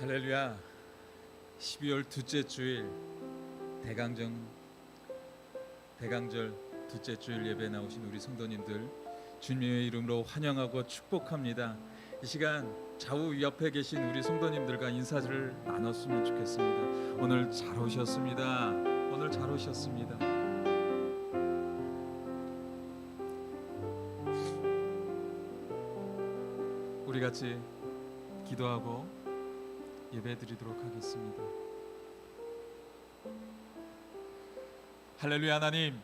할렐루야. 12월 둘째 주일 대강절 둘째 주일 예배 나오신 우리 성도님들 주님의 이름으로 환영하고 축복합니다. 이 시간 좌우 옆에 계신 우리 성도님들과 인사를 나눴으면 좋겠습니다. 오늘 잘 오셨습니다. 오늘 잘 오셨습니다. 우리 같이 기도하고 예배드리도록 하겠습니다. 할렐루야. 하나님,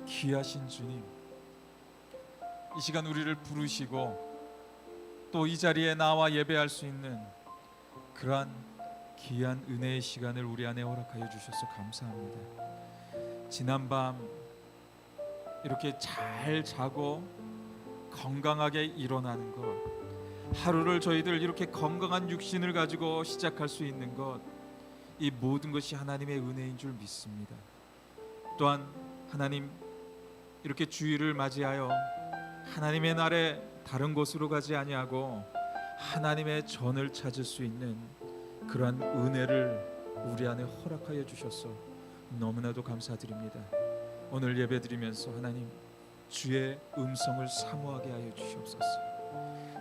귀하신 주님, 이 시간 우리를 부르시고 또 이 자리에 나와 예배할 수 있는 그러한 귀한 은혜의 시간을 우리 안에 허락하여 주셔서 감사합니다. 지난밤 이렇게 잘 자고 건강하게 일어나는 것, 하루를 저희들 이렇게 건강한 육신을 가지고 시작할 수 있는 것, 이 모든 것이 하나님의 은혜인 줄 믿습니다. 또한 하나님, 이렇게 주일을 맞이하여 하나님의 날에 다른 곳으로 가지 아니하고 하나님의 전을 찾을 수 있는 그러한 은혜를 우리 안에 허락하여 주셔서 너무나도 감사드립니다. 오늘 예배드리면서 하나님, 주의 음성을 사모하게 하여 주시옵소서.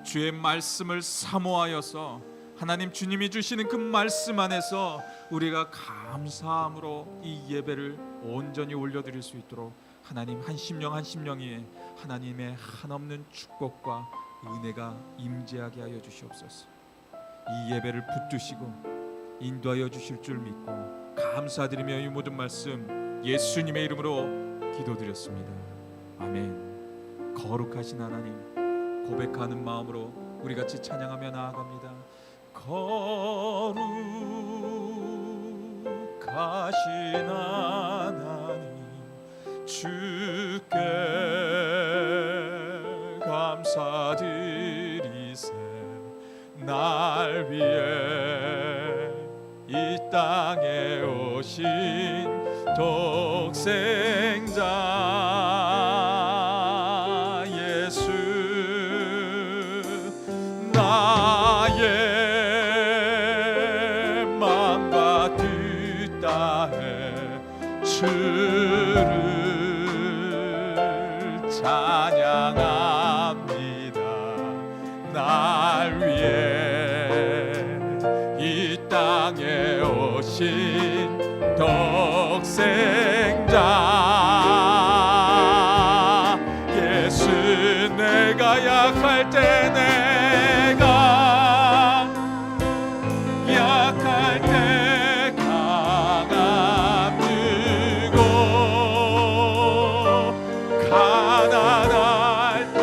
주의 말씀을 사모하여서 하나님 주님이 주시는 그 말씀 안에서 우리가 감사함으로 이 예배를 온전히 올려드릴 수 있도록 하나님 한 심령 한 심령이 하나님의 한없는 축복과 은혜가 임재하게 하여 주시옵소서. 이 예배를 붙드시고 인도하여 주실 줄 믿고 감사드리며 이 모든 말씀 예수님의 이름으로 기도드렸습니다. 아멘. 거룩하신 하나님, 고백하는 마음으로 우리 같이 찬양하며 나아갑니다. 거룩하신 하나님, 주께 감사드리세. 날 위해 이 땅에 오신 독생자 예수, 나의 마음과 뜻 다해 주를 찬양합니다. 날 위해 이 땅에 오신 독생자 예수, 내가 약할 때 강함 주고 가난할 때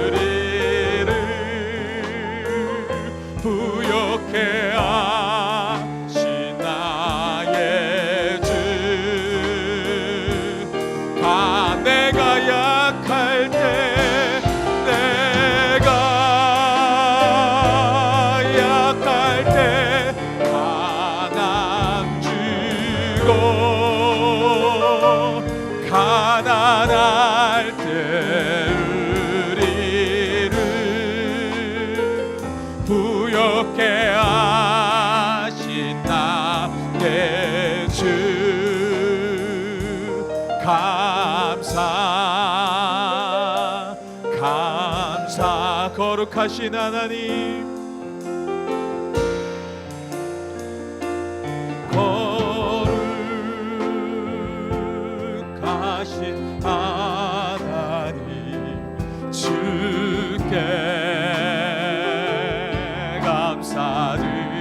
우리를 부욕해 하신 나의 주, 내가 약할 때 강함 주고 가난할 때 우리를 부욕해 하신 나의 주, 감사. 거룩하신 하나님, 거룩하신 하나님, 주께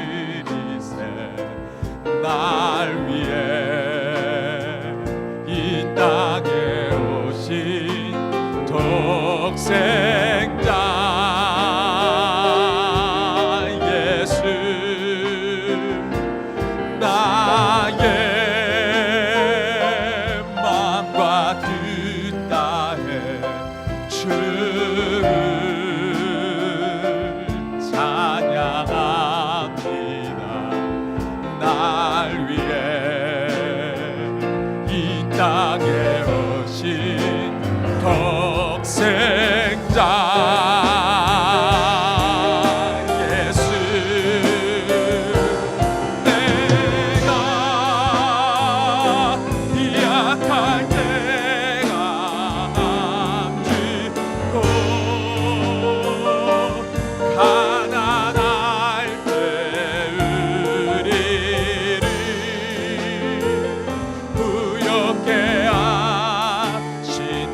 감사드리세. 날 위해 이 땅에 오신 독생자 예수, 나의 마음과 뜻 다해 주를 찬양합니다. 날 위해 이 땅에 오신 독생자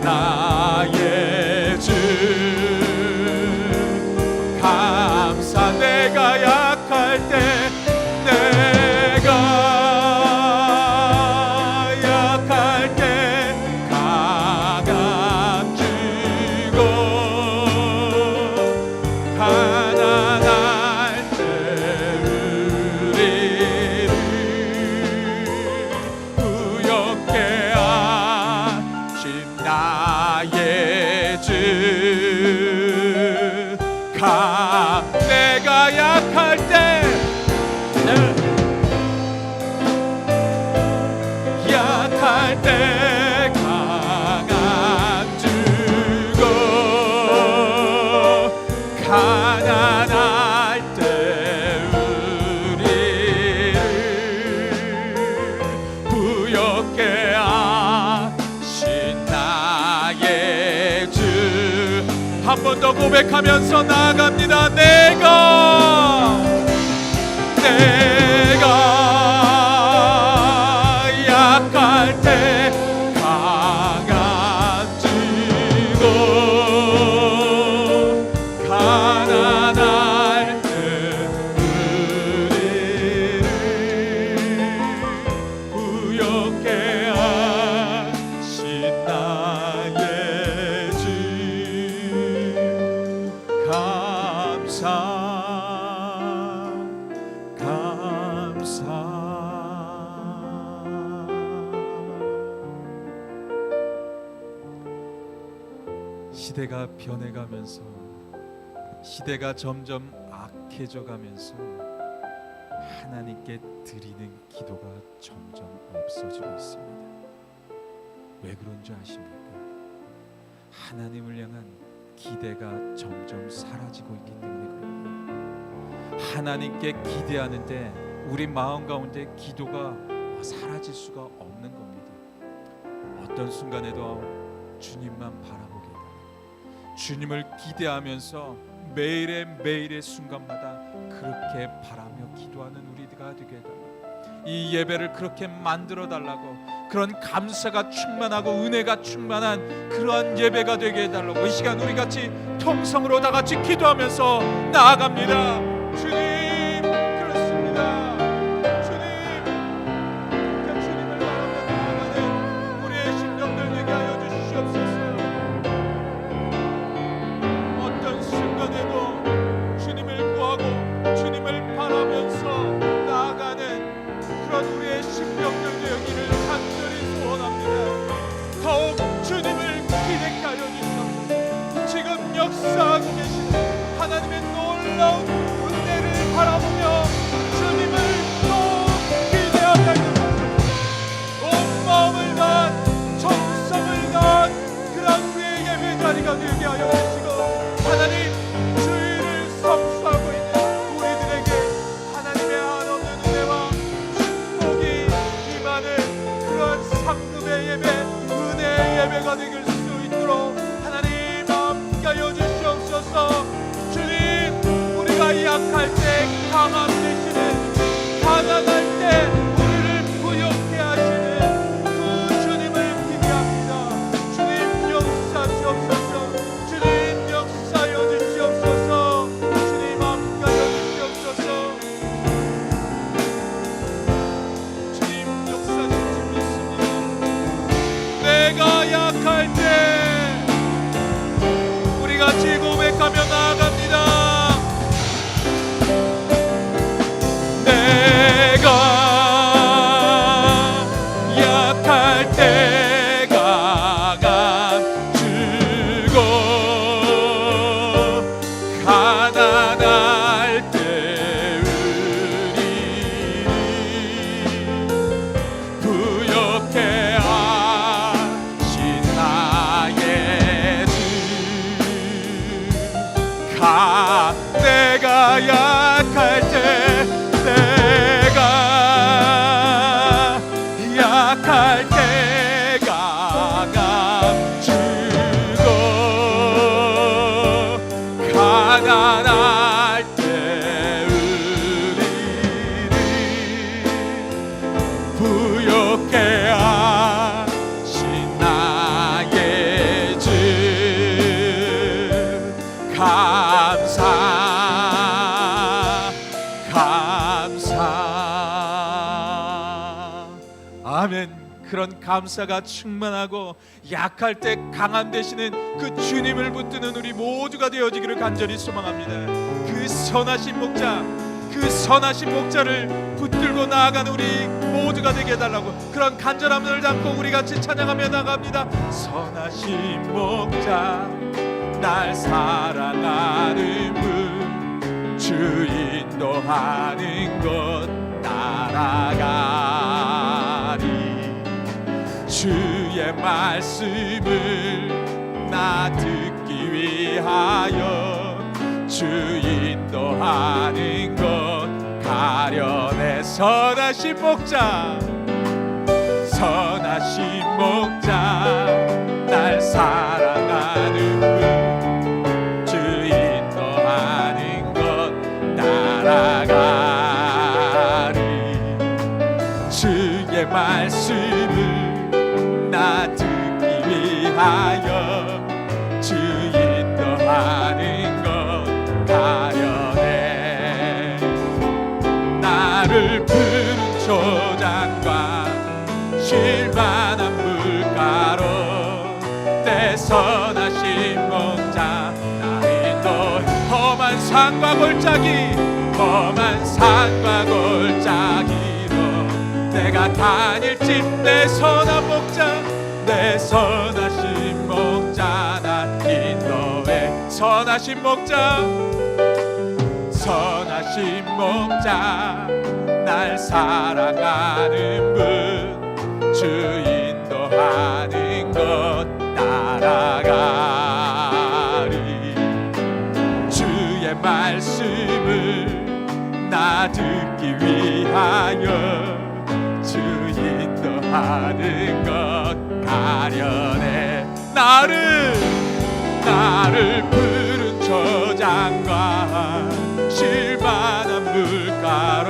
나의 주 감사. 내가 약할 때 내가 약할 때 강함 주고 가난할 때 우리를 부욕해 하신 나의 주 내가 약할 때 약할 때 강함 주고 가난할 때 우리를 부욕해 하신 나의 주. 한 번 더 고백하면서 나아갑니다. 내가 약할 때 강함 주고 가난할 때 우리를 부욕해 하신 나의 주 감사 감사. 시대가 변해가면서 시대가 점점 악해져 가면서 하나님께 드리는 기도가 점점 없어지고 있습니다. 왜 그런 줄 아십니까? 하나님을 향한 기대가 점점 사라지고 있기 때문에 그래요. 하나님께 기대하는데 우리 마음 가운데 기도가 사라질 수가 없는 겁니다. 어떤 순간에도 주님만 바라보게 되고 주님을 기대하면서 매일의 순간마다 그렇게 바라며 기도하는 우리가 되게 해달라고, 이 예배를 그렇게 만들어 달라고, 그런 감사가 충만하고 은혜가 충만한 그러한 예배가 되게 해달라고 이 시간 우리 같이 통성으로 다 같이 기도하면서 나아갑니다. 주님, 그렇습니다. 주님, 진짜 주님을 바라며 나아가는 우리의 심령들 되게 하여 주시옵소서. 어떤 순간에도 주님을 구하고 주님을 바라면서 나아가는 그런 우리의 심령들 되기를 간절히 소원합니다. 더욱 주님을 기대케 하여 주시옵소서. 지금 역사하고 계시는 하나님의 놀라운 감사 아멘. 그런 감사가 충만하고 약할 때 강함 되시는 그 주님을 붙드는 우리 모두가 되어지기를 간절히 소망합니다. 그 선하신 목자를 붙들고 나아가는 우리 모두가 되게 해달라고 그런 간절함을 담고 우리 같이 찬양하며 나갑니다. 선하신 목자 날 사랑하는 분 주 인도하는 곳 따라가리. 주의 말씀을 나 듣기 위하여 주 인도하는 곳 가려내. 선하신 목자 날 사랑하는 분 주 인도하는 곳 따라가리. 주의 말씀을 나 듣기 위하여 주 인도하는 것 가려내. 나를 푸른 초장과 실만한 물가로 내 선하신 목자 나 인도해. 험한 산과 골짜기로 내가 다닐 집 내 선한 목자 나 인도해. 선하신 목자 날 사랑하는 분 주 인도하는 곳 따라가리. 주의 말씀을 나 듣기 위하여 주 인도하는 것 가려내. 나를 푸른 초장과 실만한 물가로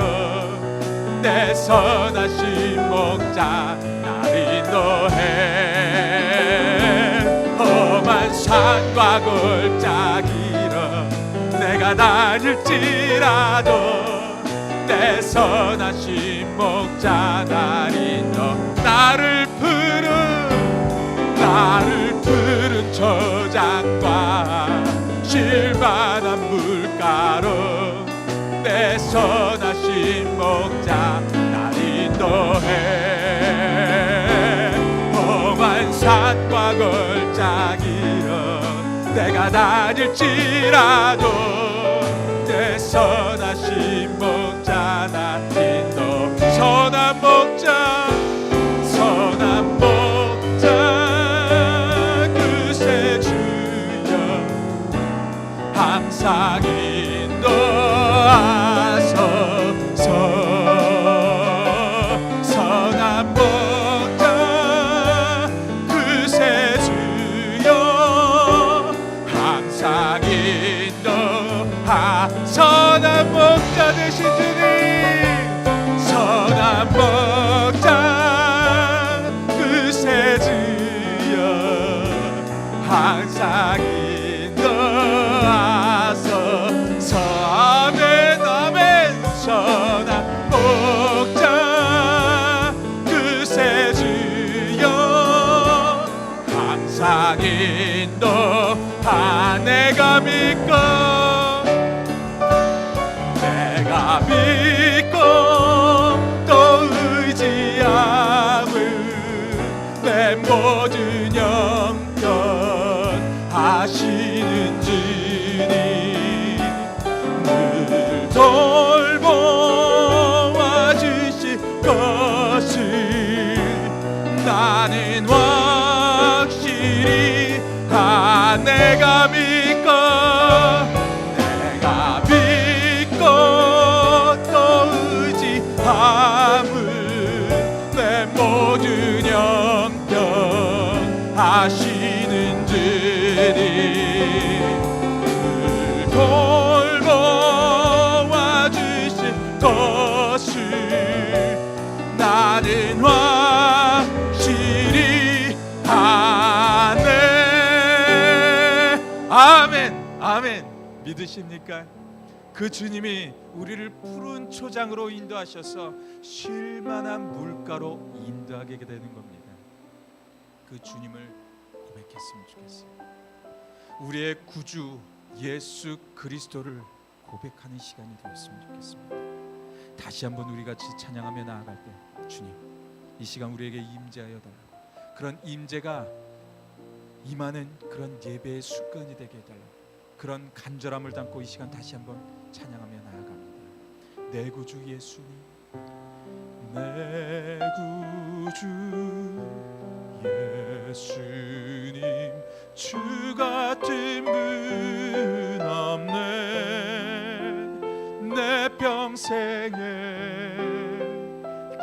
내 선하신 목자 날 인도해. 험한 산과 골짜기로 내가 다닐지라도 내 선하신 목자 날 인도. 나를 푸른 초장과 실만한 물가로 내 선하신 목자 날 인도해. 험한 산과 골짜기로 내가 다닐지라도 내 선하신 목자 날 인도. 선한 목자 그새 주여 항상 인도하소서. 선한 목자 그새 주여 항상 인도하. 선한 목자 되신 주님, 선한 목자 그새 주여 항상 인도하소서. 아멘 아멘. 선한 목자 그새 주여 항상 인도하. 내가 믿고 또 의지하고 내 모든 영전 하시는 주님 늘 돌보아 주실 것을 나는 확실히 내가 믿고 또 의지함을 내 모든 영병 하시는 주님 늘 돌보아 주실 것을 나는 확실히 아멘 아멘. 아멘. 믿으십니까? 그 주님이 우리를 푸른 초장으로 인도하셔서 쉴만한 물가로 인도하게 되는 겁니다. 그 주님을 고백했으면 좋겠어요. 우리의 구주 예수 그리스도를 고백하는 시간이 되었으면 좋겠습니다. 다시 한번 우리 같이 찬양하며 나아갈 때 주님, 이 시간 우리에게 임재하여 달라고, 그런 임재가 임하는 그런 예배의 습관이 되게 해달라고, 그런 간절함을 담고 이 시간 다시 한번 찬양하며 나아갑니다. 내 구주 예수님, 내 구주 예수님, 주 같은 분 없네. 내 평생에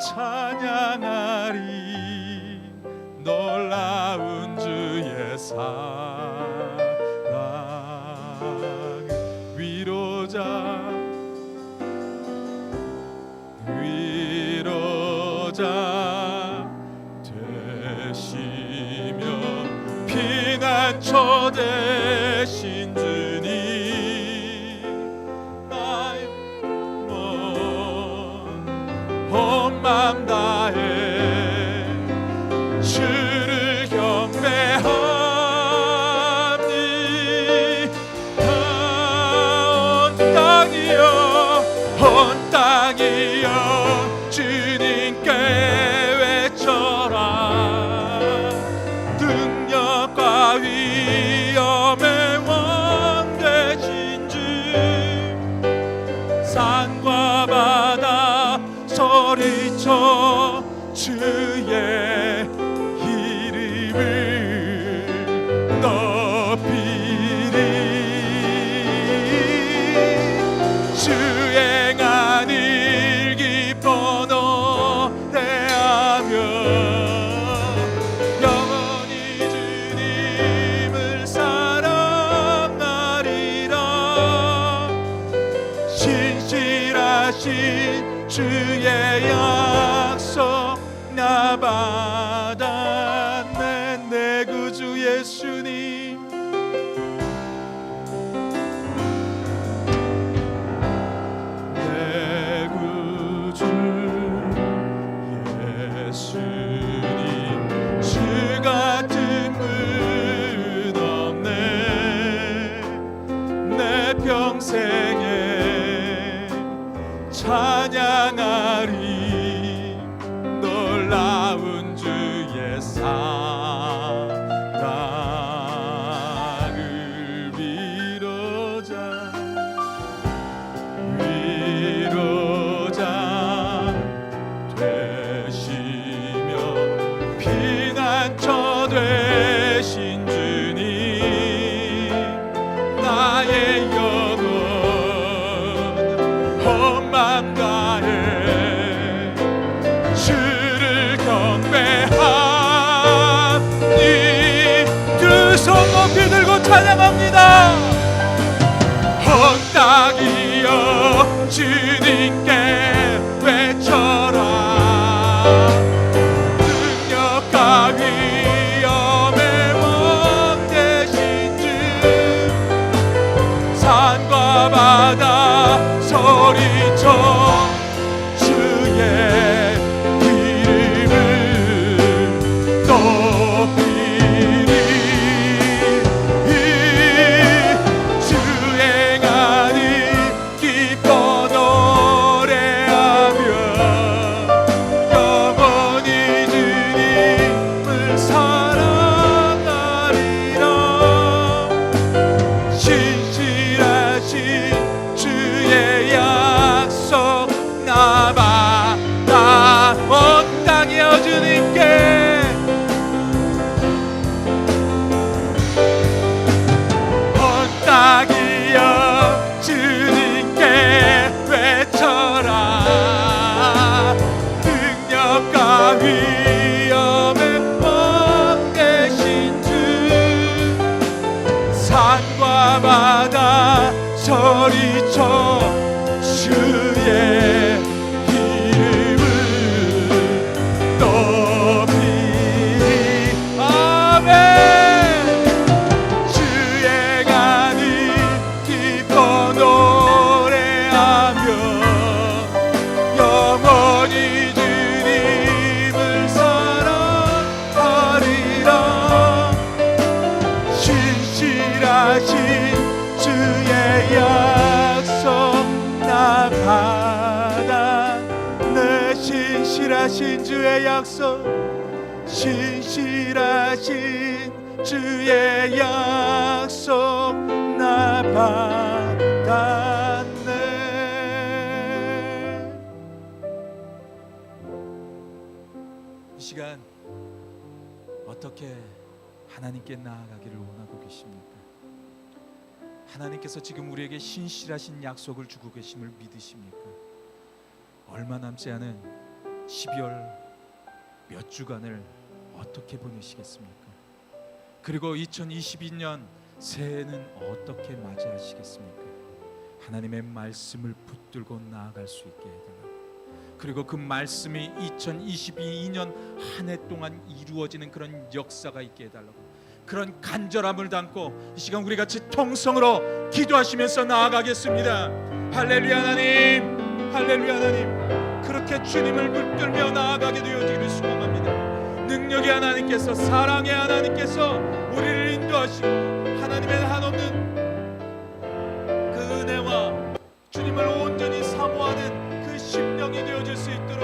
찬양하리 놀라운 주의 사랑. 위로자 되시며 피난처 되신 주님, 나의 온 맘 다해 주를 경배하니, 온 땅이여 온 땅이여 주님께 외쳐라. 능력과 위엄의 왕 되신 주, 산과 바다 소리쳐 주의 이름을 높이리. 주행한 일 기뻐 노래하며 영원히 주님을 사랑하리라. 신실하신 주의 약속 나 받았네. 내 구주 예수님, 내 구주 예수님, 주 같은 분 없네. 내 평생에 찬양하리 놀라운 주의 사랑을. 위로자 되시며 피난처 되신 주님, 나의 영혼 온 맘 다해 주를 경배하니. 두 손 높이 들고 찬양합니다. 온 땅이여 주님께 외쳐라. 능력과 위엄의 왕 되신 주, 산과 바다 소리쳐 주의 이름을 높이리. 주행한 일 기뻐 노래하며 영원히 주님을 사랑하리라. 신실하신 주의 약속 나 받아. 온 땅이여 주님께, 온 땅이여 주님께 외쳐라. 능력과 위엄의 왕 되신 주, 산과 바다 소리쳐 주의 이름을 높이리. 아멘. 주행한 일 신실하신 주의 약속 나 받아. 내 신실하신 주의 약속, 신실하신 주의 약속 나 받았네. 이 시간 어떻게 하나님께 나아가기를 원하고 계십니까? 하나님께서 지금 우리에게 신실하신 약속을 주고 계심을 믿으십니까? 얼마 남지 않은 12월 몇 주간을 어떻게 보내시겠습니까? 그리고 2022년 새해는 어떻게 맞이하시겠습니까? 하나님의 말씀을 붙들고 나아갈 수 있게 해달라고. 그리고 그 말씀이 2022년 한 해 동안 이루어지는 그런 역사가 있게 해달라고. 그런 간절함을 담고 이 시간 우리 같이 통성으로 기도하시면서 나아가겠습니다. 할렐루야 하나님, 할렐루야 하나님. 그렇게 주님을 붙들며 나아가게 되어지기를 소망합니다. 능력의 하나님께서, 사랑의 하나님께서 우리를 인도하시고 하나님의 한없는 그 은혜와 주님을 온전히 사모하는 그 심령이 되어질 수 있도록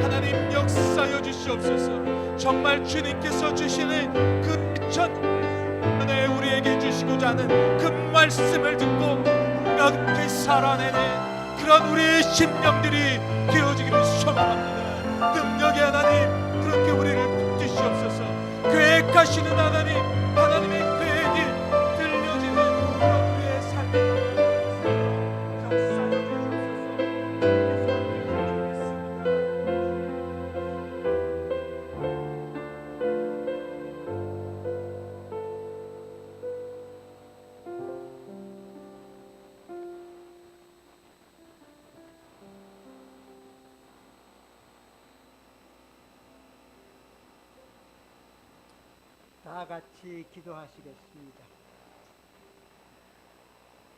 하나님 역사여 주시옵소서. 정말 주님께서 주시는 그 천년에 우리에게 주시고자 하는 그 말씀을 듣고 명확히 살아내는 그런 우리의 심령들이 되어지기를 소망합니다. 능력의 하나님, 그렇게 우리를 붙드시옵소서. 계획하시는 하나님, 하나님의 계획이 들려지는 그런 우리의 삶의 역사여 다 같이 기도하시겠습니다.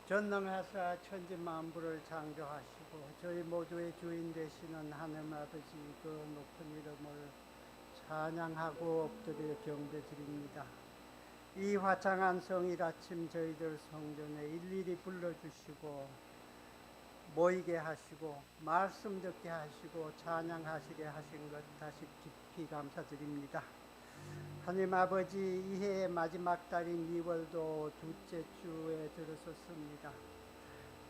전능하사 천지 만물을 창조하시고 저희 모두의 주인 되시는 하나님 아버지, 그 높은 이름을 찬양하고 엎드려 경배드립니다. 이 화창한 성일 아침 저희들 성전에 일일이 불러주시고 모이게 하시고 말씀 듣게 하시고 찬양하시게 하신 것 다시 깊이 감사드립니다. 하나님 아버지, 이 해의 마지막 달인 2월도 둘째 주에 들어섰습니다.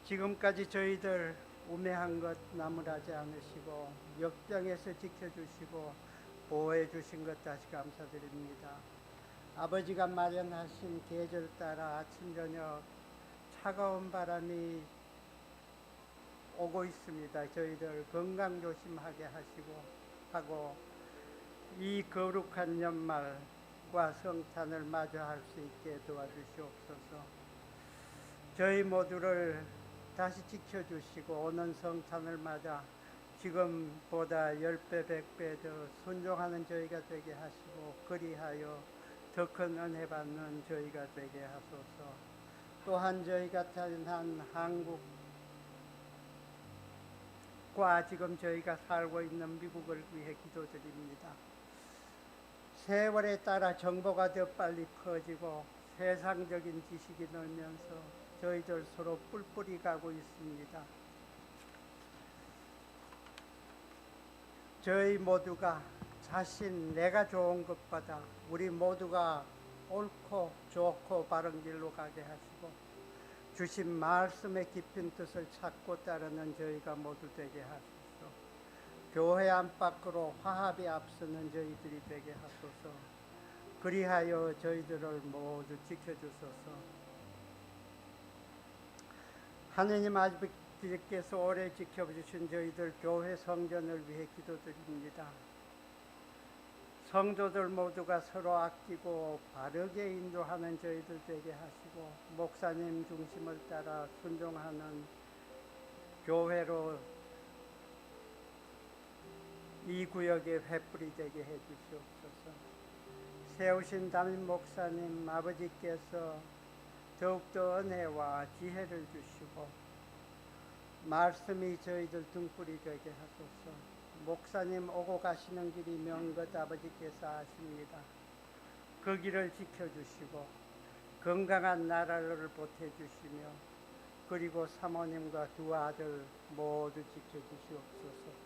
지금까지 저희들 우매한 것 나무라지 않으시고 역병에서 지켜주시고 보호해 주신 것 다시 감사드립니다. 아버지가 마련하신 계절 따라 아침 저녁 차가운 바람이 오고 있습니다. 저희들 건강 조심하게 하고 이 거룩한 연말과 성탄을 마주할 수 있게 도와주시옵소서. 저희 모두를 다시 지켜주시고 오는 성탄을 맞아 지금보다 10배 100배 더 순종하는 저희가 되게 하시고 그리하여 더 큰 은혜 받는 저희가 되게 하소서. 또한 저희가 태어난 한국과 지금 저희가 살고 있는 미국을 위해 기도드립니다. 세월에 따라 정보가 더 빨리 퍼지고 세상적인 지식이 늘면서 저희들 서로 뿔뿔이 가고 있습니다. 저희 모두가 자신 내가 좋은 것보다 우리 모두가 옳고 좋고 바른 길로 가게 하시고 주신 말씀의 깊은 뜻을 찾고 따르는 저희가 모두 되게 하소서. 교회 안팎으로 화합이 앞서는 저희들이 되게 하소서. 그리하여 저희들을 모두 지켜주소서. 하느님 아버지께서 오래 지켜주신 저희들 교회 성전을 위해 기도드립니다. 성도들 모두가 서로 아끼고 바르게 인도하는 저희들 되게 하시고 목사님 중심을 따라 순종하는 교회로 이 구역의 횃불이 되게 해주시옵소서. 세우신 담임 목사님 아버지께서 더욱더 은혜와 지혜를 주시고 말씀이 저희들 등불이 되게 하소서. 목사님 오고 가시는 길이 먼 것 아버지께서 아십니다. 그 길을 지켜주시고 건강한 나라를 보태주시며 그리고 사모님과 두 아들 모두 지켜주시옵소서.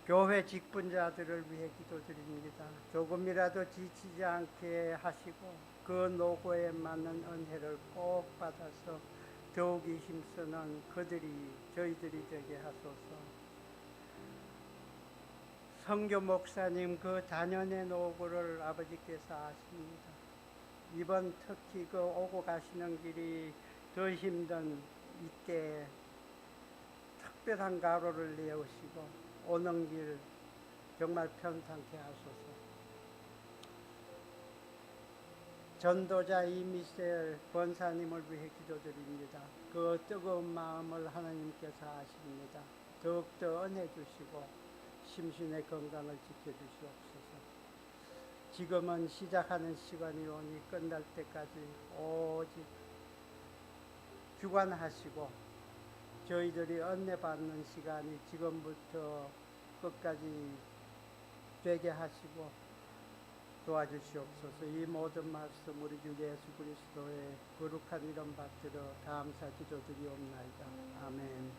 교회 직분자들을 위해 기도드립니다. 조금이라도 지치지 않게 하시고 그 노고에 맞는 은혜를 꼭 받아서 더욱이 힘쓰는 저희들이 되게 하소서. 선교 목사님 그 단연의 노고를 아버지께서 아십니다. 이번 특히 그 오고 가시는 길이 더 힘든 이때 특별한 가로를 내으시고 오는 길 정말 편찮게 하소서. 전도자 이미셀 권사님을 위해 기도드립니다. 그 뜨거운 마음을 하나님께서 아십니다. 더욱더 은혜 주시고 심신의 건강을 지켜주시옵소서. 지금은 시작하는 시간이 오니 끝날 때까지 오직 주관하시고 저희들이 은혜 받는 시간이 지금부터 끝까지 되게 하시고 도와주시옵소서. 이 모든 말씀 우리 주 예수 그리스도의 거룩한 이름 받들어 감사 기도드리옵나이다. 아멘.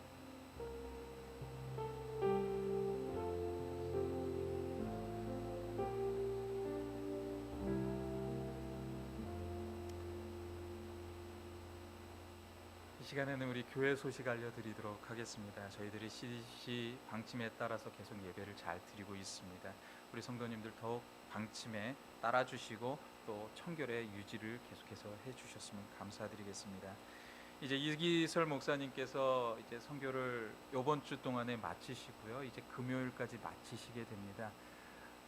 이 시간에는 우리 교회 소식 알려드리도록 하겠습니다. 저희들이 CDC 방침에 따라서 계속 예배를 잘 드리고 있습니다. 우리 성도님들 더욱 방침에 따라주시고 또 청결의 유지를 계속해서 해주셨으면 감사드리겠습니다. 이제 이기설 목사님께서 이제 선교를 이번 주 동안에 마치시고요. 이제 금요일까지 마치시게 됩니다.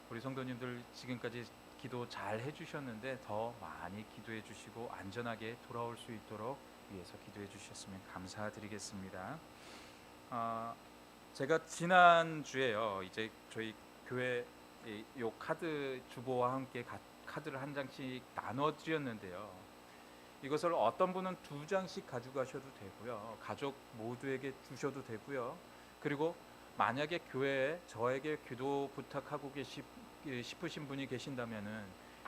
우리 성도님들 지금까지 기도 잘 해주셨는데 더 많이 기도해 주시고 안전하게 돌아올 수 있도록 위해서 기도해 주셨으면 감사드리겠습니다. 제가 지난 주에요. 이제 저희 교회 요 카드 주보와 함께 카드를 한 장씩 나눠 드렸는데요. 이것을 어떤 분은 2장씩 가져가셔도 되고요. 가족 모두에게 주셔도 되고요. 그리고 만약에 교회에 저에게 기도 부탁하고 싶으신 분이 계신다면은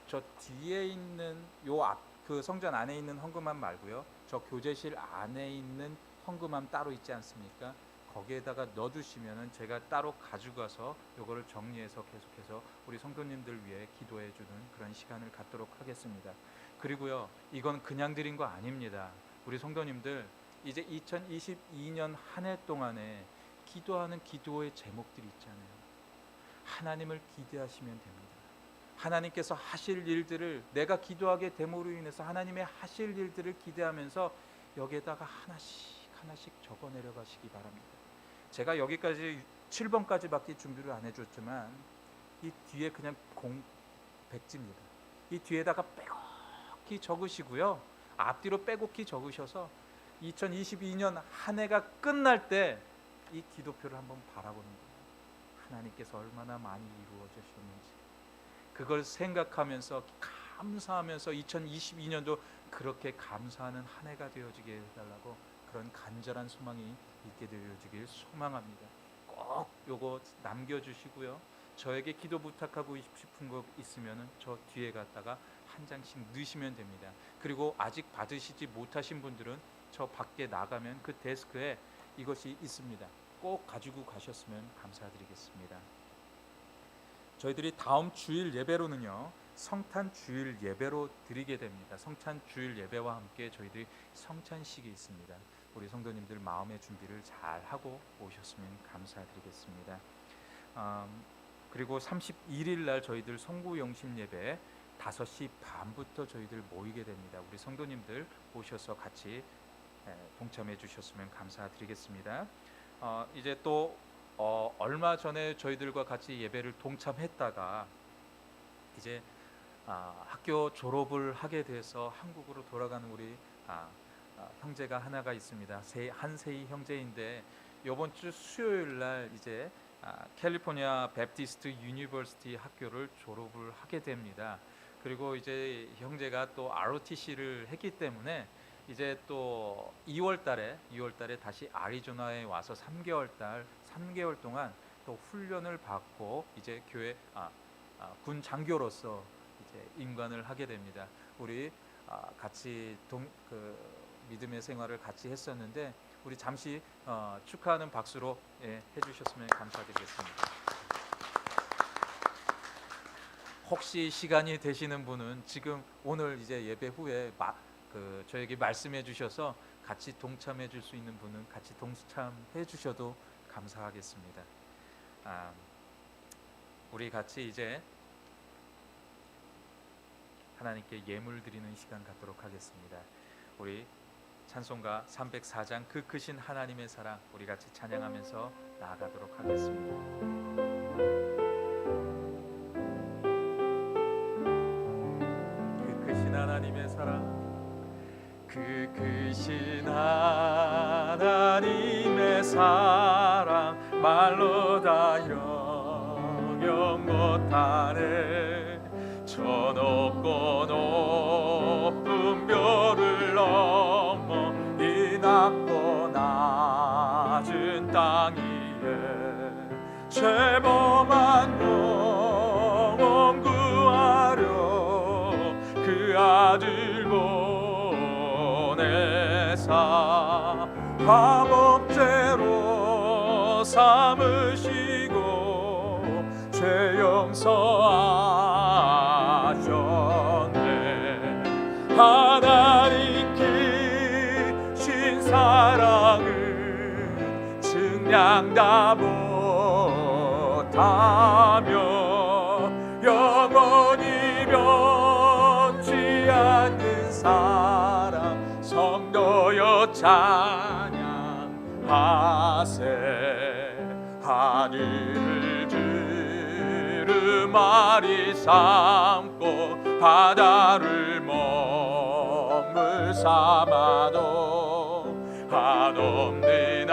저 뒤에 있는 요 앞 그 성전 안에 있는 헌금함 말고요. 저 교제실 안에 있는 헌금함 따로 있지 않습니까? 거기에다가 넣어주시면은 제가 따로 가져가서 요거를 정리해서 계속해서 우리 성도님들 위해 기도해주는 그런 시간을 갖도록 하겠습니다. 그리고요, 이건 그냥 드린 거 아닙니다. 우리 성도님들 이제 2022년 한 해 동안에 기도하는 기도의 제목들이 있잖아요. 하나님을 기대하시면 됩니다. 하나님께서 하실 일들을 내가 기도하게 됨으로 인해서 하나님의 하실 일들을 기대하면서 여기에다가 하나씩 적어 내려가시기 바랍니다. 제가 여기까지 7번까지밖에 준비를 안 해줬지만 이 뒤에 그냥 백지입니다. 이 뒤에다가 빼곡히 적으시고요. 앞뒤로 빼곡히 적으셔서 2022년 한 해가 끝날 때 이 기도표를 한번 바라보는 거예요. 하나님께서 얼마나 많이 이루어주셨는지 그걸 생각하면서 감사하면서 2022년도 그렇게 감사하는 한 해가 되어지게 해달라고 그런 간절한 소망이 있게 되어지길 소망합니다. 꼭 요거 남겨주시고요. 저에게 기도 부탁하고 싶은 거 있으면 저 뒤에 갔다가 한 장씩 넣으시면 됩니다. 그리고 아직 받으시지 못하신 분들은 저 밖에 나가면 그 데스크에 이것이 있습니다. 꼭 가지고 가셨으면 감사드리겠습니다. 저희들이 다음 주일 예배로는요, 성탄 주일 예배로 드리게 됩니다. 성탄 주일 예배와 함께 저희들이 성찬식이 있습니다. 우리 성도님들 마음의 준비를 잘 하고 오셨으면 감사드리겠습니다. 그리고 31일 날 저희들 송구 영심 예배 5시 반부터 저희들 모이게 됩니다. 우리 성도님들 오셔서 같이 동참해 주셨으면 감사드리겠습니다. 이제 또 얼마 전에 저희들과 같이 예배를 동참했다가 이제 학교 졸업을 하게 돼서 한국으로 돌아가는 우리 형제가 하나가 있습니다. 한세희 형제인데 이번 주 수요일 날 이제 캘리포니아 베프티스트 유니버시티 학교를 졸업을 하게 됩니다. 그리고 이제 형제가 또 ROTC를 했기 때문에 이제 또 2월 달에 다시 애리조나에 와서 3개월 동안 또 훈련을 받고 이제 교회 군 장교로서 이제 임관을 하게 됩니다. 우리 같이 믿음의 생활을 같이 했었는데 우리 잠시 축하하는 박수로 해주셨으면 감사드리겠습니다. 혹시 시간이 되시는 분은 지금 오늘 이제 예배 후에 저에게 말씀해 주셔서 같이 동참해 줄 수 있는 분은 같이 동참해 주셔도 감사하겠습니다. 우리 같이 이제 하나님께 예물 드리는 시간 갖도록 하겠습니다. 우리 찬송가 304장 그 크신 하나님의 사랑 우리 같이 찬양하면서 나아가도록 하겠습니다. 하나님의 사랑 그 크신 하나님의 사랑 말로 다 영영 못하네 저 높고 높은 별을 넘어 이 낮고 낮은 땅 위에 죄범한 영혼 구하려 그 아들 보내사 화목제로 삼으시고 죄 용서하셨네 하나님 크신 사랑을 증량 다 못하며 영원히 변치 않는 사랑 성도여 찬양하세 하늘을 두루마리 삼고 바다를 먹물 삼아도 한없는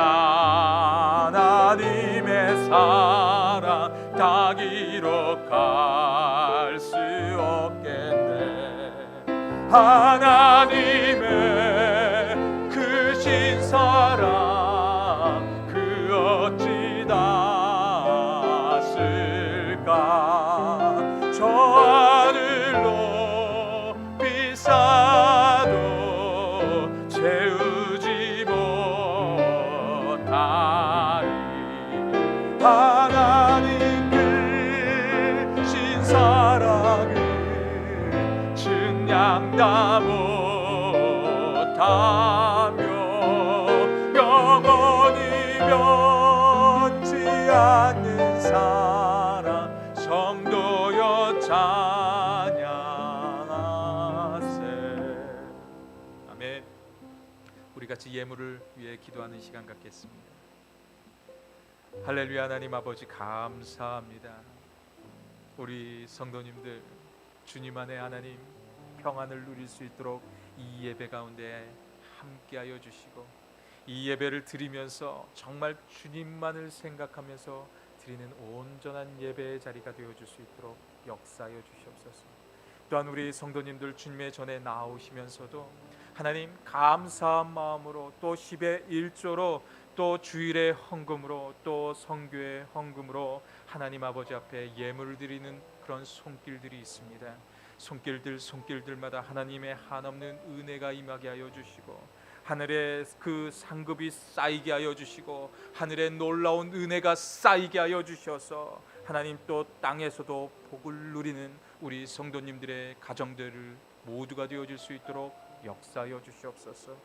하나님의 사랑 다 기록할 수 없겠네 하나님의 크신 사랑 그 어찌 닿았을까 저 하늘로 비싸도 채우지 못하리 하나님 크신 사랑을 증량 다 못하며 영원히 변치 않는 사랑 성도여 찬양하세 아멘. 우리 같이 예물을 위해 기도하는 시간 갖겠습니다. 할렐루야. 하나님 아버지 감사합니다. 우리 성도님들 주님 안에 하나님 평안을 누릴 수 있도록 이 예배 가운데 함께하여 주시고 이 예배를 드리면서 정말 주님만을 생각하면서 드리는 온전한 예배의 자리가 되어줄 수 있도록 역사하여 주시옵소서. 또한 우리 성도님들 주님의 전에 나오시면서도 하나님 감사한 마음으로 또 10의 1조로 또 주일의 헌금으로 또 성교의 헌금으로 하나님 아버지 앞에 예물을 드리는 그런 손길들이 있습니다. 손길들마다 하나님의 한없는 은혜가 임하게 하여 주시고 하늘의 그 상급이 쌓이게 하여 주시고 하늘의 놀라운 은혜가 쌓이게 하여 주셔서 하나님 또 땅에서도 복을 누리는 우리 성도님들의 가정들을 모두가 되어질 수 있도록 역사하여 주시옵소서.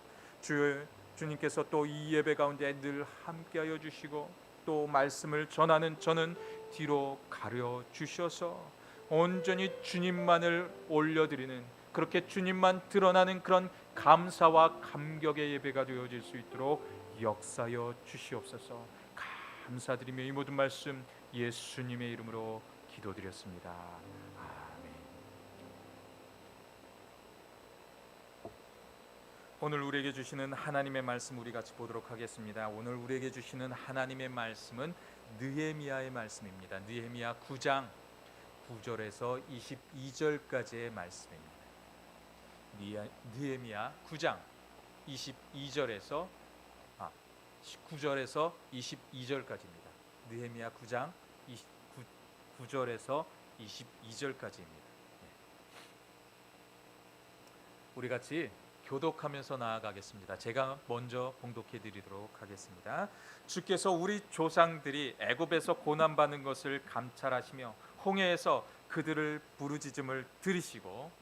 주님께서 또 이 예배 가운데 늘 함께하여 주시고 또 말씀을 전하는 저는 뒤로 가려 주셔서 온전히 주님만을 올려드리는 그렇게 주님만 드러나는 그런 감사와 감격의 예배가 되어질 수 있도록 역사하여 주시옵소서. 감사드리며 이 모든 말씀 예수님의 이름으로 기도드렸습니다. 아멘. 오늘 우리에게 주시는 하나님의 말씀 우리 같이 보도록 하겠습니다. 오늘 우리에게 주시는 하나님의 말씀은 느헤미야의 말씀입니다. 느헤미야 9장 9절에서 22절까지의 말씀입니다. 느헤미야 9장 9절에서 22절까지입니다. 느헤미야 9장 9절에서 22절까지입니다. 우리 같이 교독하면서 나아가겠습니다. 제가 먼저 봉독해 드리도록 하겠습니다. 주께서 우리 조상들이 애굽에서 고난 받는 것을 감찰하시며 홍해에서 그들을 부르짖음을 들으시고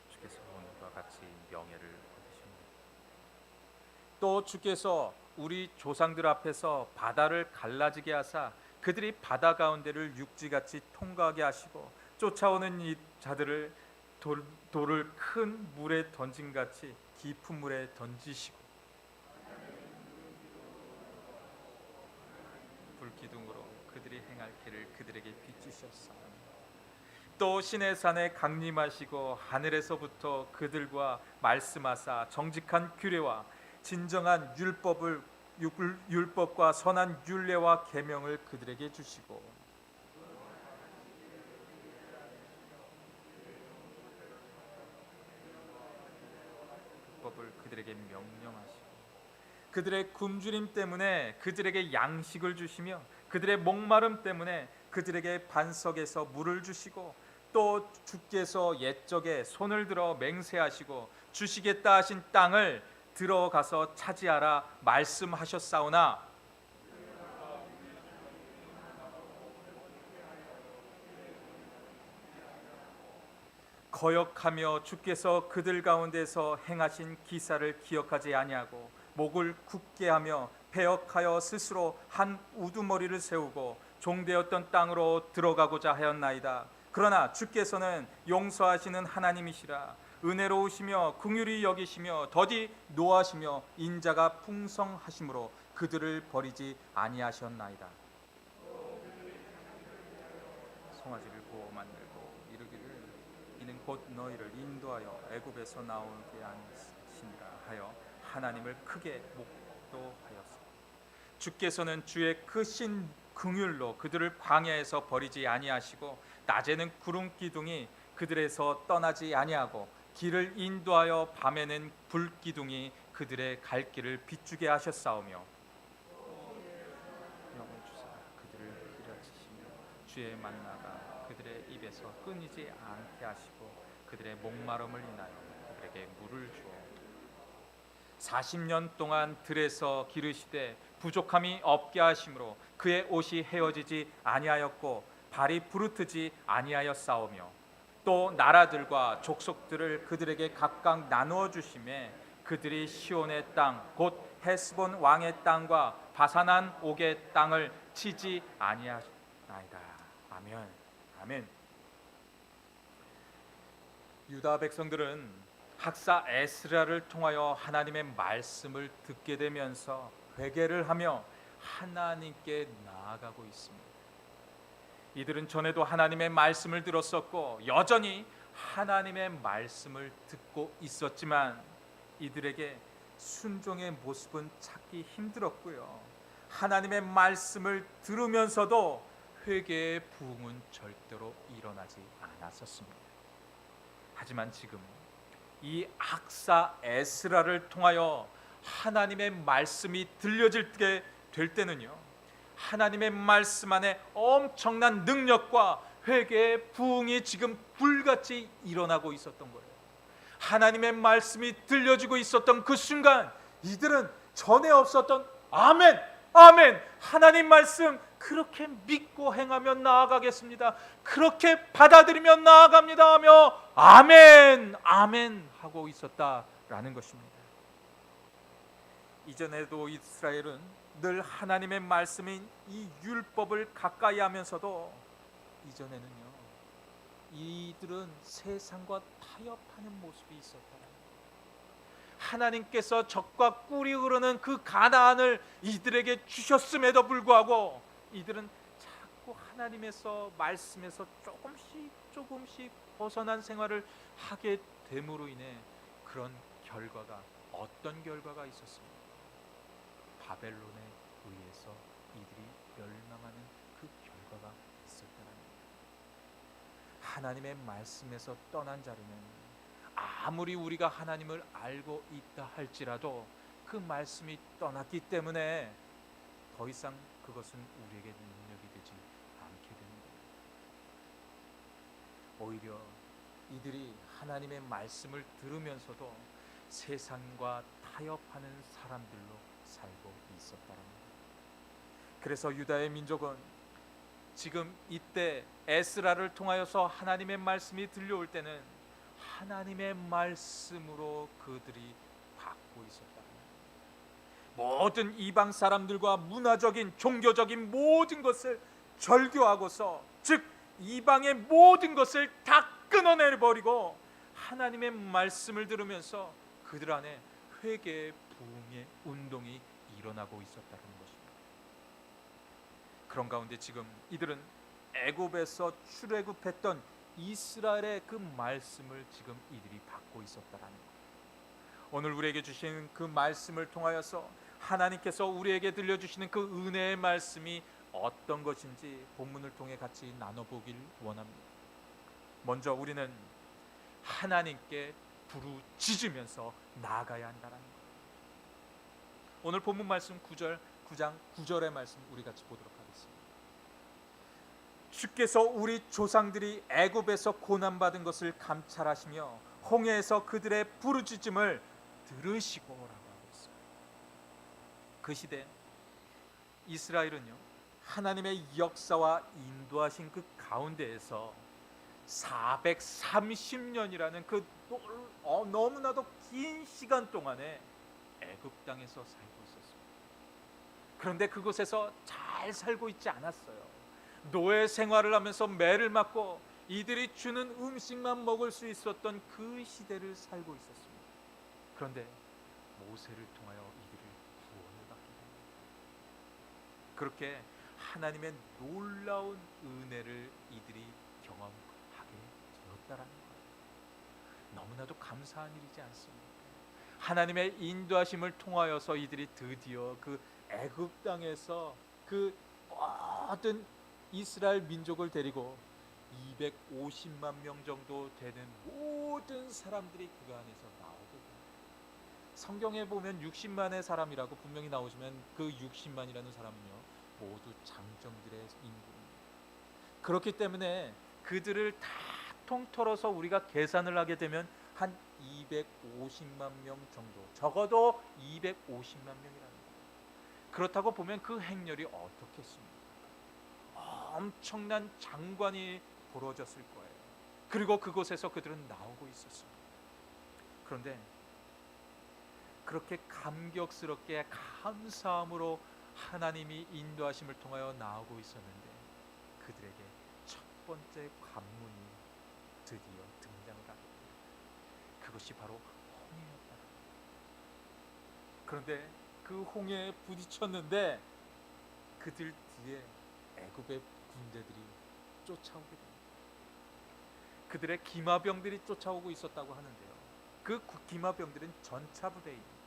주께서 오늘과 같이 명예를 받으십니다. 또 주께서 우리 조상들 앞에서 바다를 갈라지게 하사 그들이 바다 가운데를 육지같이 통과하게 하시고 쫓아오는 이 자들을 돌을 큰 물에 던진 같이 깊은 물에 던지시고 불기둥으로 그들이 행할 길을 그들에게 비추셨사오니 또 시내산에 강림하시고 하늘에서부터 그들과 말씀하사 정직한 규례와 진정한 율법과 선한 율례와 계명을 그들에게 주시고 율법을 그들에게 명령하시고 그들의 굶주림 때문에 그들에게 양식을 주시며 그들의 목마름 때문에 그들에게 반석에서 물을 주시고 또 주께서 옛적에 손을 들어 맹세하시고 주시겠다 하신 땅을 들어가서 차지하라 말씀하셨사오나 거역하며 주께서 그들 가운데서 행하신 기사를 기억하지 아니하고 목을 굳게 하며 배역하여 스스로 한 우두머리를 세우고 종되었던 땅으로 들어가고자 하였나이다. 그러나 주께서는 용서하시는 하나님이시라. 은혜로우시며 긍휼히 여기시며 더디 노하시며 인자가 풍성하심으로 그들을 버리지 아니하셨나이다. 송아지를 보호 만들고 이르기를 이는 곧 너희를 인도하여 애굽에서 나오게 하시니라 하여 하나님을 크게 목도하였소. 주께서는 주의 크신 긍휼로 그들을 광야에서 버리지 아니하시고 낮에는 구름 기둥이 그들에서 떠나지 아니하고 길을 인도하여 밤에는 불 기둥이 그들의 갈 길을 비추게 하셨사오며 영을 주사 그들을 기려치시며 주의 만나가 그들의 입에서 끊이지 않게 하시고 그들의 목마름을 인하여 그들에게 물을 주어 40년 동안 들에서 기르시되 부족함이 없게 하심으로 그의 옷이 헤어지지 아니하였고 발이 부르트지 아니하였사오며 또 나라들과 족속들을 그들에게 각각 나누어 주심에 그들이 시온의 땅 곧 헤스본 왕의 땅과 바사난 옥의 땅을 치지 아니하나이다. 아멘. 아멘. 유다 백성들은 학사 에스라를 통하여 하나님의 말씀을 듣게 되면서 회개를 하며 하나님께 나아가고 있습니다. 이들은 전에도 하나님의 말씀을 들었었고 여전히 하나님의 말씀을 듣고 있었지만 이들에게 순종의 모습은 찾기 힘들었고요. 하나님의 말씀을 들으면서도 회개의 부흥은 절대로 일어나지 않았었습니다. 하지만 지금 이 학사 에스라를 통하여 하나님의 말씀이 들려지게 될 때는요, 하나님의 말씀 안에 엄청난 능력과 회개의 부흥이 지금 불같이 일어나고 있었던 거예요. 하나님의 말씀이 들려지고 있었던 그 순간 이들은 전에 없었던 아멘, 아멘, 하나님 말씀 그렇게 믿고 행하며 나아가겠습니다, 그렇게 받아들이며 나아갑니다 하며 아멘, 아멘 하고 있었다라는 것입니다. 이전에도 이스라엘은 늘 하나님의 말씀인 이 율법을 가까이 하면서도 이전에는요, 이들은 세상과 타협하는 모습이 있었다. 하나님께서 적과 꿀이 흐르는 그 가나안을 이들에게 주셨음에도 불구하고 이들은 자꾸 하나님에서 말씀에서 조금씩 벗어난 생활을 하게 됨으로 인해 그런 결과가, 어떤 결과가 있었습니까? 바벨론에 의해서 이들이 멸망하는 그 결과가 있었다는 겁니다. 하나님의 말씀에서 떠난 자리는 아무리 우리가 하나님을 알고 있다 할지라도 그 말씀이 떠났기 때문에 더 이상 그것은 우리에게 능력이 되지 않게 되는 거예요. 오히려 이들이 하나님의 말씀을 들으면서도 세상과 타협하는 사람들로 살고 있었다는 거예요. 그래서 유다의 민족은 지금 이때 에스라를 통하여서 하나님의 말씀이 들려올 때는 하나님의 말씀으로 그들이 받고 있었다. 모든 이방 사람들과 문화적인 종교적인 모든 것을 절교하고서, 즉 이방의 모든 것을 다 끊어내버리고 하나님의 말씀을 들으면서 그들 안에 회개 부흥의 운동이 일어나고 있었다는 것입니다. 그런 가운데 지금 이들은 애굽에서 출애굽했던 이스라엘의 그 말씀을 지금 이들이 받고 있었다라는 거예요. 오늘 우리에게 주시는 그 말씀을 통하여서 하나님께서 우리에게 들려주시는 그 은혜의 말씀이 어떤 것인지 본문을 통해 같이 나눠보길 원합니다. 먼저 우리는 하나님께 부르짖으면서 나아가야 한다는 거예요. 오늘 본문 말씀 9장 9절의 말씀 우리 같이 보도록 하겠습니다. 주께서 우리 조상들이 애굽에서 고난받은 것을 감찰하시며 홍해에서 그들의 부르짖음을 들으시고 라고 하고 있어요. 그 시대 이스라엘은요, 하나님의 역사와 인도하신 그 가운데에서 430년이라는 그 너무나도 긴 시간 동안에 애굽 땅에서 살고 있었습니다. 그런데 그곳에서 잘 살고 있지 않았어요. 노예 생활을 하면서 매를 맞고 이들이 주는 음식만 먹을 수 있었던 그 시대를 살고 있었습니다. 그런데 모세를 통하여 이들을 구원을 받게 됩니다. 그렇게 하나님의 놀라운 은혜를 이들이 경험하게 되었다라는 거예요. 너무나도 감사한 일이지 않습니까? 하나님의 인도하심을 통하여서 이들이 드디어 그 애굽 땅에서 그 모든 이스라엘 민족을 데리고 250만 명 정도 되는 모든 사람들이 그 안에서 나오게 됩니다. 성경에 보면 60만의 사람이라고 분명히 나오지만 그 60만이라는 사람은요, 모두 장정들의 인구입니다. 그렇기 때문에 그들을 다 통틀어서 우리가 계산을 하게 되면 한 250만 명 정도, 적어도 250만 명이라는 거예요. 그렇다고 보면 그 행렬이 어떻겠습니까? 엄청난 장관이 벌어졌을 거예요. 그리고 그곳에서 그들은 나오고 있었습니다. 그런데 그렇게 감격스럽게 감사함으로 하나님이 인도하심을 통하여 나오고 있었는데 그들에게 첫 번째 관문이 드디어 등장을 하게 됩니다. 그것이 바로 홍해였다. 그런데 그 홍해에 부딪혔는데 그들 뒤에 애굽의 군대들이 쫓아오게 됩니다. 그들의 기마병들이 쫓아오고 있었다고 하는데요, 그 기마병들은 전차부대입니다.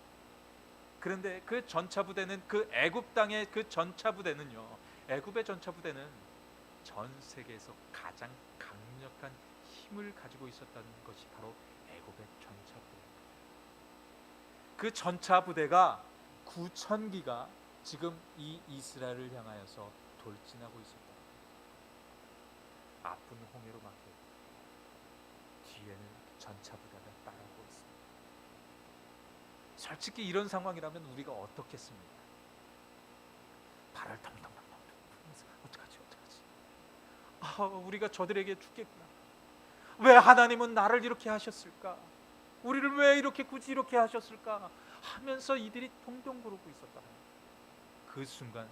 그런데 그 전차부대는, 그 애굽 땅의 그 전차부대는요, 애굽의 전차부대는 전 세계에서 가장 강력한 힘을 가지고 있었다는 것이 바로 애굽의 전차부대입니다. 그 전차부대가 9,000기가 지금 이 이스라엘을 향하여서 돌진하고 있었다. 아픈 홍해로 막혀 뒤에는 전차부대가 따라오고 있습니다. 솔직히 이런 상황이라면 우리가 어떻겠습니까? 발을 덩덩덩덩 어떡하지? 우리가 저들에게 죽겠구나. 왜 하나님은 나를 이렇게 하셨을까? 우리를 왜 이렇게 굳이 이렇게 하셨을까? 하면서 이들이 동동 구르고 있었다. 그 순간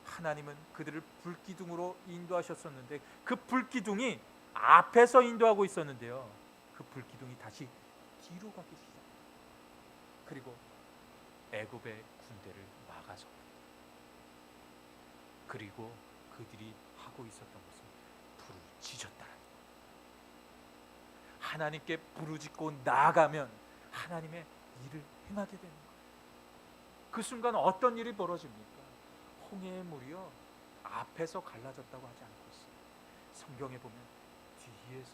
하나님은 그들을 불기둥으로 인도하셨었는데 그 불기둥이 앞에서 인도하고 있었는데요, 그 불기둥이 다시 뒤로 가기 시작합니다. 그리고 애굽의 군대를 막아서, 그리고 그들이 하고 있었던 것은 부르짖었다는 거예요. 하나님께 부르짖고 나아가면 하나님의 일을 행하게 되는 거예요. 그 순간 어떤 일이 벌어집니까? 홍해의 물이요, 앞에서 갈라졌다고 하지 않고 있어요. 성경에 보면 뒤에서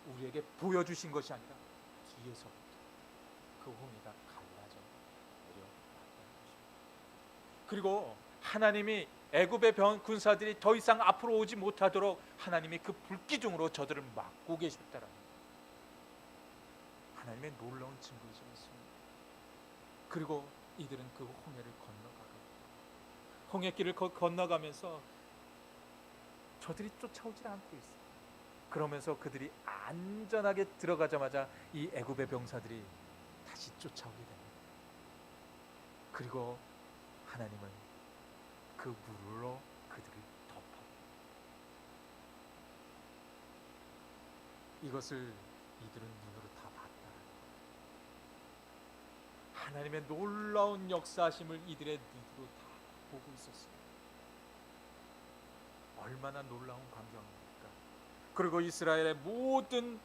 우리에게 보여주신 것이 아니라 뒤에서부터 그 홍해가 갈라져 내려왔다는 것입니다. 그리고 하나님이 애굽의 군사들이 더 이상 앞으로 오지 못하도록 하나님이 그 불기둥으로 저들을 막고 계셨다라는 거예요. 하나님의 놀라운 증거이지 않습니까? 그리고 이들은 그 홍해를 건너가고 홍해길을 건너가면서 저들이 쫓아오질 않고 있어요. 그러면서 그들이 안전하게 들어가자마자 이 애굽의 병사들이 다시 쫓아오게 됩니다. 그리고 하나님은 그 물로 그들을 덮어. 이것을 이들은 눈으로 다 봤다. 하나님의 놀라운 역사하심을 이들의 눈으로 다 보고 있었습니다. 얼마나 놀라운 광경입니까? 그리고 이스라엘의 모든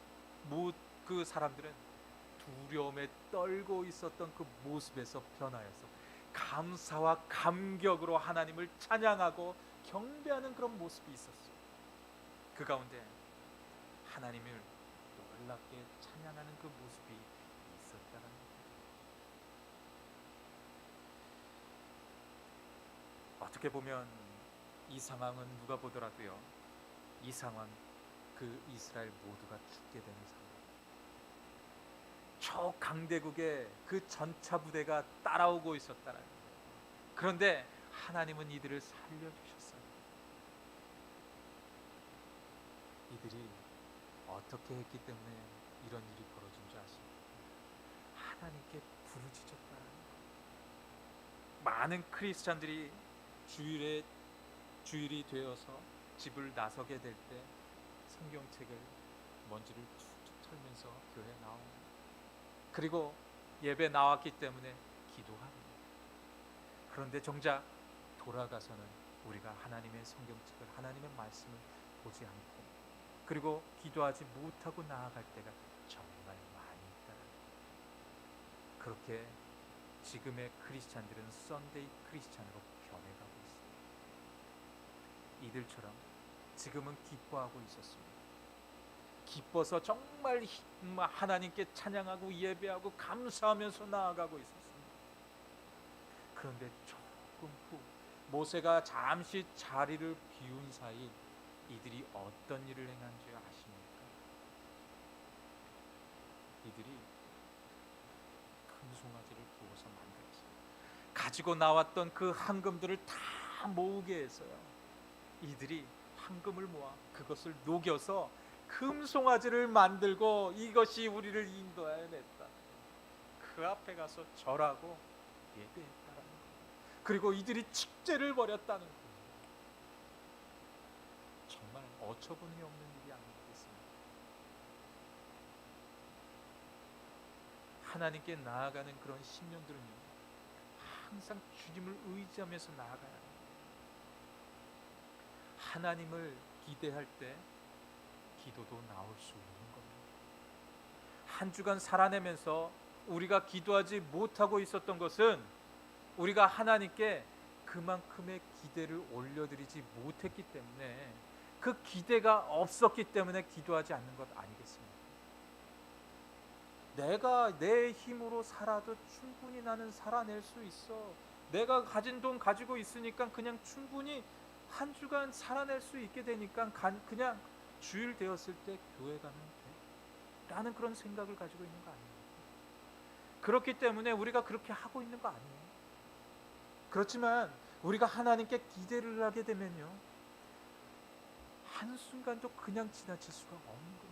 그 사람들은 두려움에 떨고 있었던 그 모습에서 변하여서 감사와 감격으로 하나님을 찬양하고 경배하는 그런 모습이 있었어요. 그 가운데 하나님을 놀랍게 찬양하는 그 모습이 있었다는 거예요. 어떻게 보면 이 상황은 누가 보더라도요, 이 상황, 그 이스라엘 모두가 죽게 되는 상황. 저 강대국의 그 전차 부대가 따라오고 있었다는 거예요. 그런데 하나님은 이들을 살려주셨어요. 이들이 어떻게 했기 때문에 이런 일이 벌어진 줄 아십니까? 하나님께 부르짖었다는 거예요. 많은 크리스찬들이 주일이 되어서 집을 나서게 될 때 성경책을 먼지를 툭툭 털면서 교회에 나옵니다. 그리고 예배 나왔기 때문에 기도합니다. 그런데 정작 돌아가서는 우리가 하나님의 성경책을, 하나님의 말씀을 보지 않고 그리고 기도하지 못하고 나아갈 때가 정말 많이 있다는 거예요. 그렇게 지금의 크리스찬들은 썬데이 크리스찬으로 변해가고 있습니다. 이들처럼 지금은 기뻐하고 있었습니다. 기뻐서 정말 하나님께 찬양하고 예배하고 감사하면서 나아가고 있었습니다. 그런데 조금 후 모세가 잠시 자리를 비운 사이 이들이 어떤 일을 행한 줄 아십니까? 이들이 금송아지를 구워서 만들었어요. 가지고 나왔던 그 황금들을 다 모으게 해서요, 이들이 황금을 모아 그것을 녹여서 금송아지를 만들고 이것이 우리를 인도하여냈다. 그 앞에 가서 절하고 예배했다는 거예요. 그리고 이들이 축제를 벌였다는 거예요. 정말 어처구니 없는 일이 아니겠습니까? 하나님께 나아가는 그런 심령들은요, 항상 주님을 의지하면서 나아가야 합니다. 하나님을 기대할 때 기도도 나올 수 있는 겁니다. 한 주간 살아내면서 우리가 기도하지 못하고 있었던 것은 우리가 하나님께 그만큼의 기대를 올려드리지 못했기 때문에, 그 기대가 없었기 때문에 기도하지 않는 것 아니겠습니까? 내가 내 힘으로 살아도 충분히 나는 살아낼 수 있어. 내가 가진 돈 가지고 있으니까 그냥 충분히 한 주간 살아낼 수 있게 되니까 그냥 주일 되었을 때 교회 가면 돼 라는 그런 생각을 가지고 있는 거 아니에요. 그렇기 때문에 우리가 그렇게 하고 있는 거 아니에요. 그렇지만 우리가 하나님께 기대를 하게 되면요, 한순간도 그냥 지나칠 수가 없는 거예요.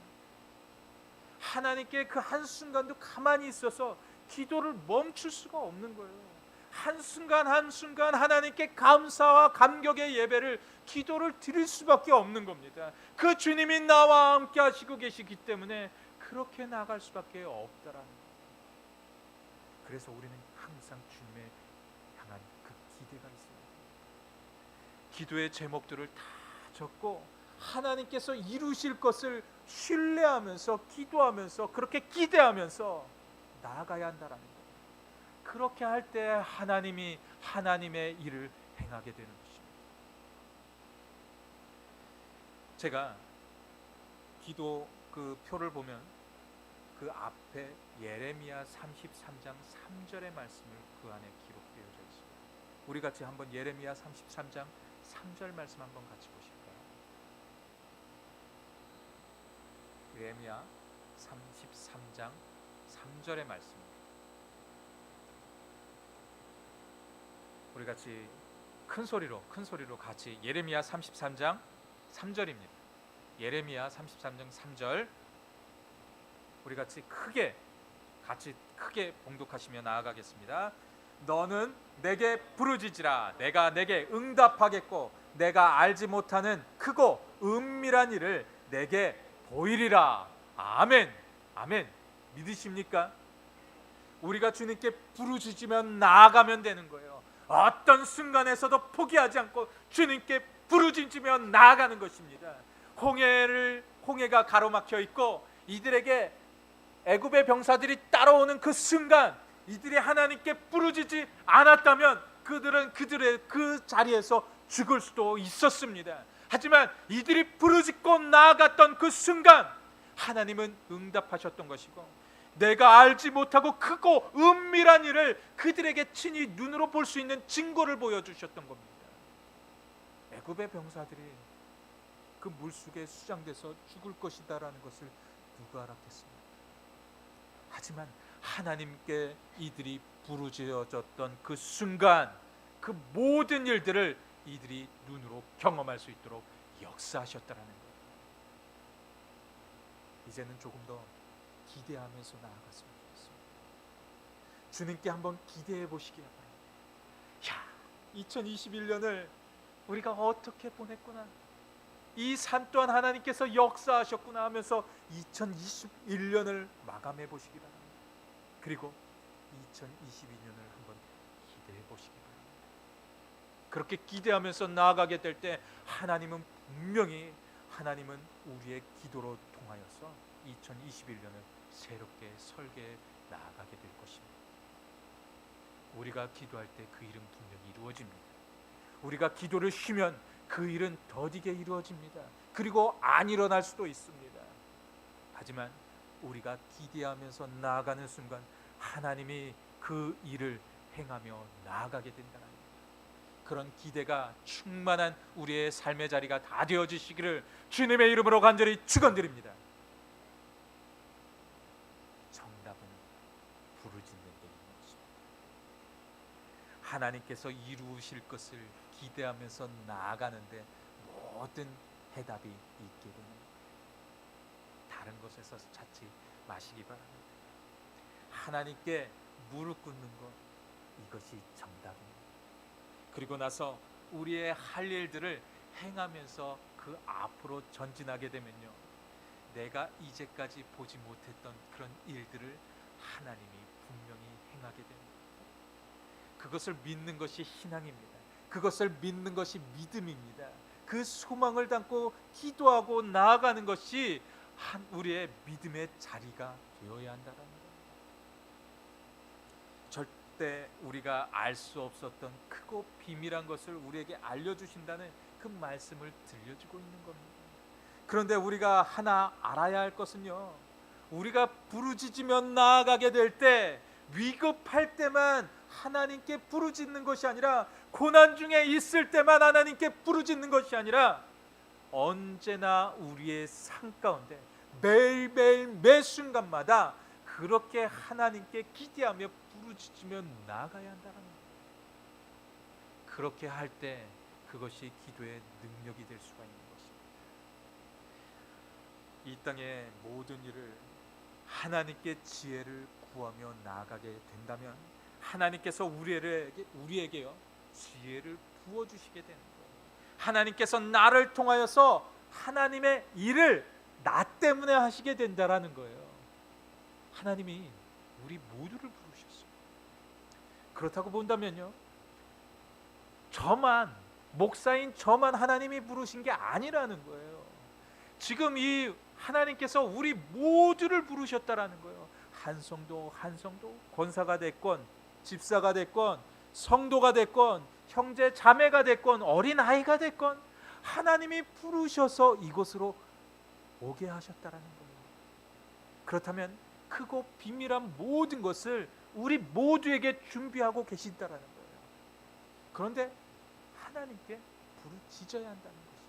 하나님께 그 한순간도 가만히 있어서 기도를 멈출 수가 없는 거예요. 한순간 한순간 하나님께 감사와 감격의 예배를, 기도를 드릴 수밖에 없는 겁니다. 그 주님이 나와 함께 하시고 계시기 때문에 그렇게 나갈 수밖에 없다라는 거예요. 그래서 우리는 항상 주님의 향한 그 기대가 있습니다. 기도의 제목들을 다 적고 하나님께서 이루실 것을 신뢰하면서 기도하면서 그렇게 기대하면서 나아가야 한다라는 거예요. 그렇게 할 때 하나님이 하나님의 일을 행하게 되는 것입니다. 제가 기도 그 표를 보면 그 앞에 예레미야 33장 3절의 말씀을 그 안에 기록되어져 있습니다. 우리 같이 한번 예레미야 33장 3절 말씀 한번 같이 보실까요? 예레미야 33장 3절의 말씀. 우리 같이 큰 소리로 같이 예레미야 33장 3절입니다. 예레미야 33장 3절 우리 같이 크게 봉독하시며 나아가겠습니다. 너는 내게 부르짖으라. 내가 내게 응답하겠고 내가 알지 못하는 크고 은밀한 일을 내게 보이리라. 아멘. 아멘. 믿으십니까? 우리가 주님께 부르짖으면 나아가면 되는 거예요. 어떤 순간에서도 포기하지 않고 주님께 부르짖으며 나아가는 것입니다. 홍해가 가로막혀 있고 이들에게 애굽의 병사들이 따라오는 그 순간 이들이 하나님께 부르짖지 않았다면 그들은 그들의 그 자리에서 죽을 수도 있었습니다. 하지만 이들이 부르짖고 나아갔던 그 순간 하나님은 응답하셨던 것이고 내가 알지 못하고 크고 은밀한 일을 그들에게 친히 눈으로 볼 수 있는 증거를 보여주셨던 겁니다. 애굽의 병사들이 그 물속에 수장돼서 죽을 것이다라는 것을 누가 알았겠습니까? 하지만 하나님께 이들이 부르짖었던 그 순간 그 모든 일들을 이들이 눈으로 경험할 수 있도록 역사하셨다라는 거예요. 이제는 조금 더 기대하면서 나아갔으면 좋겠습니다. 주님께 한번 기대해 보시기 바랍니다. 2021년을 우리가 어떻게 보냈구나, 이 삶 또한 하나님께서 역사하셨구나 하면서 2021년을 마감해 보시기 바랍니다. 그리고 2022년을 한번 기대해 보시기 바랍니다. 그렇게 기대하면서 나아가게 될 때 하나님은 분명히 우리의 기도로 통하여서 2021년을 새롭게 설계해 나아가게 될 것입니다. 우리가 기도할 때 그 일은 분명히 이루어집니다. 우리가 기도를 쉬면 그 일은 더디게 이루어집니다. 그리고 안 일어날 수도 있습니다. 하지만 우리가 기대하면서 나아가는 순간 하나님이 그 일을 행하며 나아가게 된다는 겁니다. 그런 기대가 충만한 우리의 삶의 자리가 다 되어지시기를 주님의 이름으로 간절히 축원드립니다. 정답은 부르짖는 데 있는 것입니다. 하나님께서 이루실 것을 기대하면서 나아가는데 모든 해답이 있게 되는 거예요. 다른 것에서 찾지 마시기 바랍니다. 하나님께 무릎 꿇는 것, 이것이 정답입니다. 그리고 나서 우리의 할 일들을 행하면서 그 앞으로 전진하게 되면요, 내가 이제까지 보지 못했던 그런 일들을 하나님이 분명히 행하게 됩니다. 그것을 믿는 것이 신앙입니다. 그것을 믿는 것이 믿음입니다. 그 소망을 담고 기도하고 나아가는 것이 우리의 믿음의 자리가 되어야 한다는 겁니다. 절대 우리가 알 수 없었던 크고 비밀한 것을 우리에게 알려주신다는 그 말씀을 들려주고 있는 겁니다. 그런데 우리가 하나 알아야 할 것은요, 우리가 부르짖으며 나아가게 될 때, 위급할 때만 하나님께 부르짖는 것이 아니라, 고난 중에 있을 때만 하나님께 부르짖는 것이 아니라, 언제나 우리의 삶 가운데 매일매일 매 순간마다 그렇게 하나님께 기대하며 부르짖으며 나아가야 한다는 거예요. 그렇게 할 때 그것이 기도의 능력이 될 수가 있는 것입니다. 이 땅의 모든 일을 하나님께 지혜를 구하며 나아가게 된다면 하나님께서 우리에게요 지혜를 부어주시게 되는 거예요. 하나님께서 나를 통하여서 하나님의 일을 나 때문에 하시게 된다라는 거예요. 하나님이 우리 모두를 부르셨어요. 그렇다고 본다면요, 목사인 저만 하나님이 부르신 게 아니라는 거예요. 지금 이 하나님께서 우리 모두를 부르셨다라는 거예요. 한 성도, 권사가 됐건, 집사가 됐건, 성도가 됐건, 형제 자매가 됐건, 어린 아이가 됐건, 하나님이 부르셔서 이곳으로 오게 하셨다라는 거예요. 그렇다면 크고 비밀한 모든 것을 우리 모두에게 준비하고 계신다라는 거예요. 그런데 하나님께 부르짖어야 한다는 것입니다.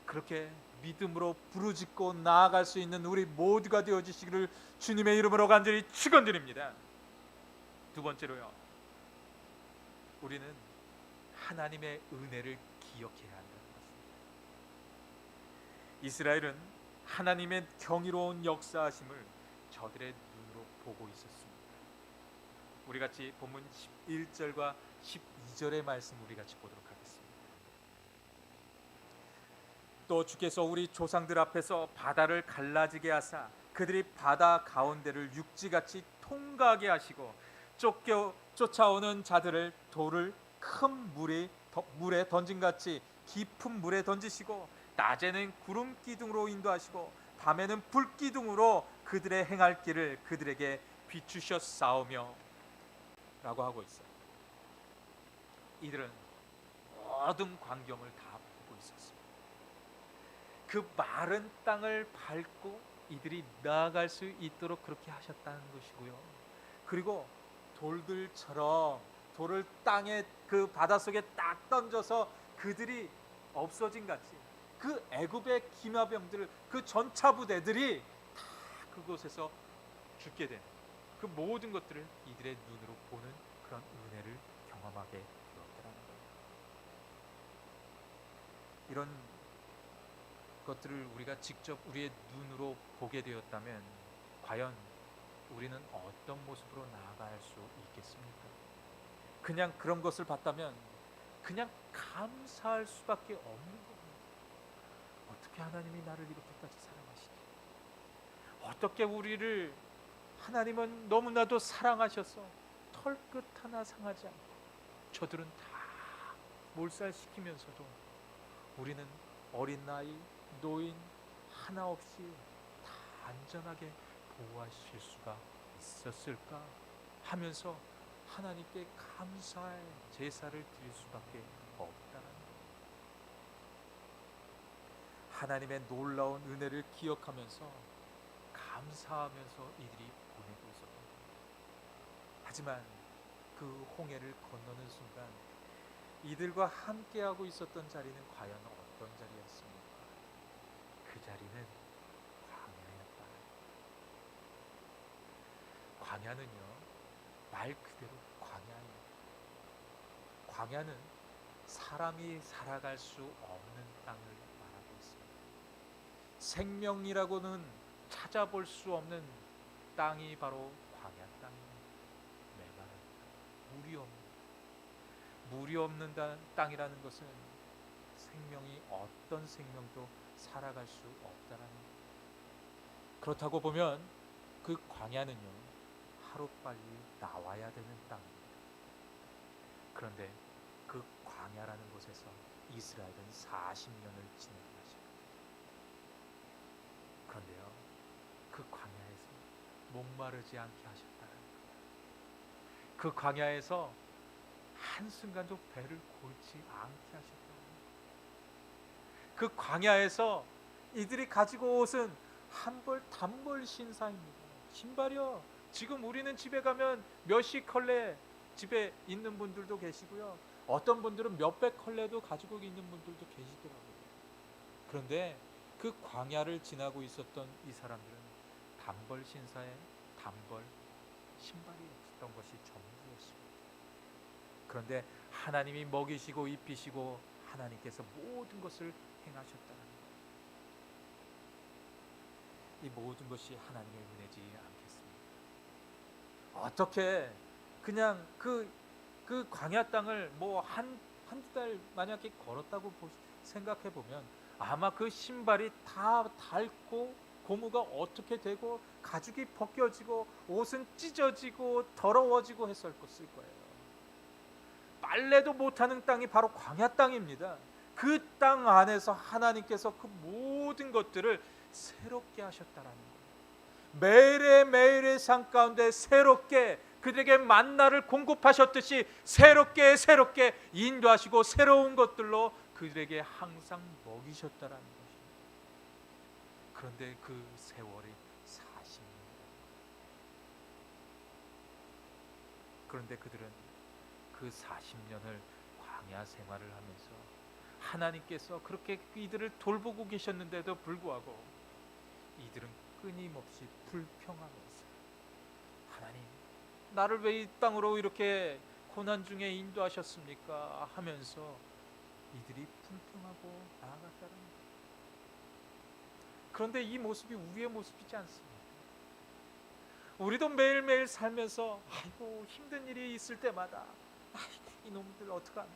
그렇게 믿음으로 부르짖고 나아갈 수 있는 우리 모두가 되어주시기를 주님의 이름으로 간절히 축원드립니다. 두 번째로요, 우리는 하나님의 은혜를 기억해야 한다는 것입니다. 이스라엘은 하나님의 경이로운 역사하심을 저들의 눈으로 보고 있었습니다. 우리 같이 본문 11절과 12절의 말씀 우리 같이 보도록 하겠습니다. 또 주께서 우리 조상들 앞에서 바다를 갈라지게 하사 그들이 바다 가운데를 육지같이 통과하게 하시고 쫓아오는 자들을 돌을 큰 물에 던진같이 깊은 물에 던지시고 낮에는 구름 기둥으로 인도하시고 밤에는 불 기둥으로 그들의 행할 길을 그들에게 비추셨사오며 라고 하고 있어요. 이들은 모든 광경을 다 보고 있었습니다. 그 마른 땅을 밟고 이들이 나아갈 수 있도록 그렇게 하셨다는 것이고요. 그리고 돌들처럼 돌을 땅에 그 바닷속에 딱 던져서 그들이 없어진 같이 그 애굽의 기마병들, 그 전차 부대들이 다 그곳에서 죽게 된 그 모든 것들을 이들의 눈으로 보는 그런 은혜를 경험하게 되었더라는 거예요. 이런 것들을 우리가 직접 우리의 눈으로 보게 되었다면 과연 우리는 어떤 모습으로 나아갈 수 있겠습니까? 그냥 그런 것을 봤다면 그냥 감사할 수밖에 없는 겁니다. 어떻게 하나님이 나를 이렇게까지 사랑하시지? 어떻게 우리를 하나님은 너무나도 사랑하셔서 털끝 하나 상하지 않고 저들은 다 몰살시키면서도 우리는 어린 나이, 노인 하나 없이 다 안전하게 보호하실 수가 있었을까 하면서 하나님께 감사의 제사를 드릴 수밖에 없다는 거예요. 하나님의 놀라운 은혜를 기억하면서 감사하면서 이들이 보내고 있었던 거예요. 하지만 그 홍해를 건너는 순간 이들과 함께하고 있었던 자리는 과연 어떤 자리였습니까? 그 자리는 광야였다. 광야는요, 말 그대로 광야예요. 광야는 사람이 살아갈 수 없는 땅을 말하고 있습니다. 생명이라고는 찾아볼 수 없는 땅이 바로 광야 땅입니다. 메마른 물이 없는 땅이라는 것은 생명이 어떤 생명도 살아갈 수 없다라는 거예요. 그렇다고 보면 그 광야는요, 하루빨리 나와야 되는 땅입니다. 그런데 그 광야라는 곳에서 이스라엘은 40년을 지내게 하십니다. 그런데요, 그 광야에서 목마르지 않게 하셨다는 거예요. 그 광야에서 한순간도 배를 골지 않게 하셨다는 거예요. 그 광야에서 이들이 가지고 옷은 한벌 단벌 신사입니다. 신발이요, 지금 우리는 집에 가면 몇십 컬레 집에 있는 분들도 계시고요, 어떤 분들은 몇백 컬레도 가지고 있는 분들도 계시더라고요. 그런데 그 광야를 지나고 있었던 이 사람들은 단벌 신사에 단벌 신발이 없었던 것이 전부였습니다. 그런데 하나님이 먹이시고 입히시고 하나님께서 모든 것을 행하셨다는 거예요. 이 모든 것이 하나님의 은혜지 않겠습니까? 어떻게 그냥 그 광야 땅을 뭐 한두 달 만약에 걸었다고 생각해 보면 아마 그 신발이 다 닳고 고무가 어떻게 되고 가죽이 벗겨지고 옷은 찢어지고 더러워지고 했을 거예요. 빨래도 못하는 땅이 바로 광야 땅입니다. 그 땅 안에서 하나님께서 그 모든 것들을 새롭게 하셨다라는 거예요. 매일의 삶 가운데 새롭게 그들에게 만나를 공급하셨듯이 새롭게 인도하시고 새로운 것들로 그들에게 항상 먹이셨다라는 것입니다. 그런데 그 세월이 그런데 그들은 그 40년을 광야 생활을 하면서 하나님께서 그렇게 이들을 돌보고 계셨는데도 불구하고 이들은 끊임없이 불평하면서 하나님, 나를 왜 이 땅으로 이렇게 고난 중에 인도하셨습니까? 하면서 이들이 불평하고 나아갔다는 거예요. 그런데 이 모습이 우리의 모습이지 않습니까? 우리도 매일매일 살면서 아이고 힘든 일이 있을 때마다 아이고 이놈들 어떡하나,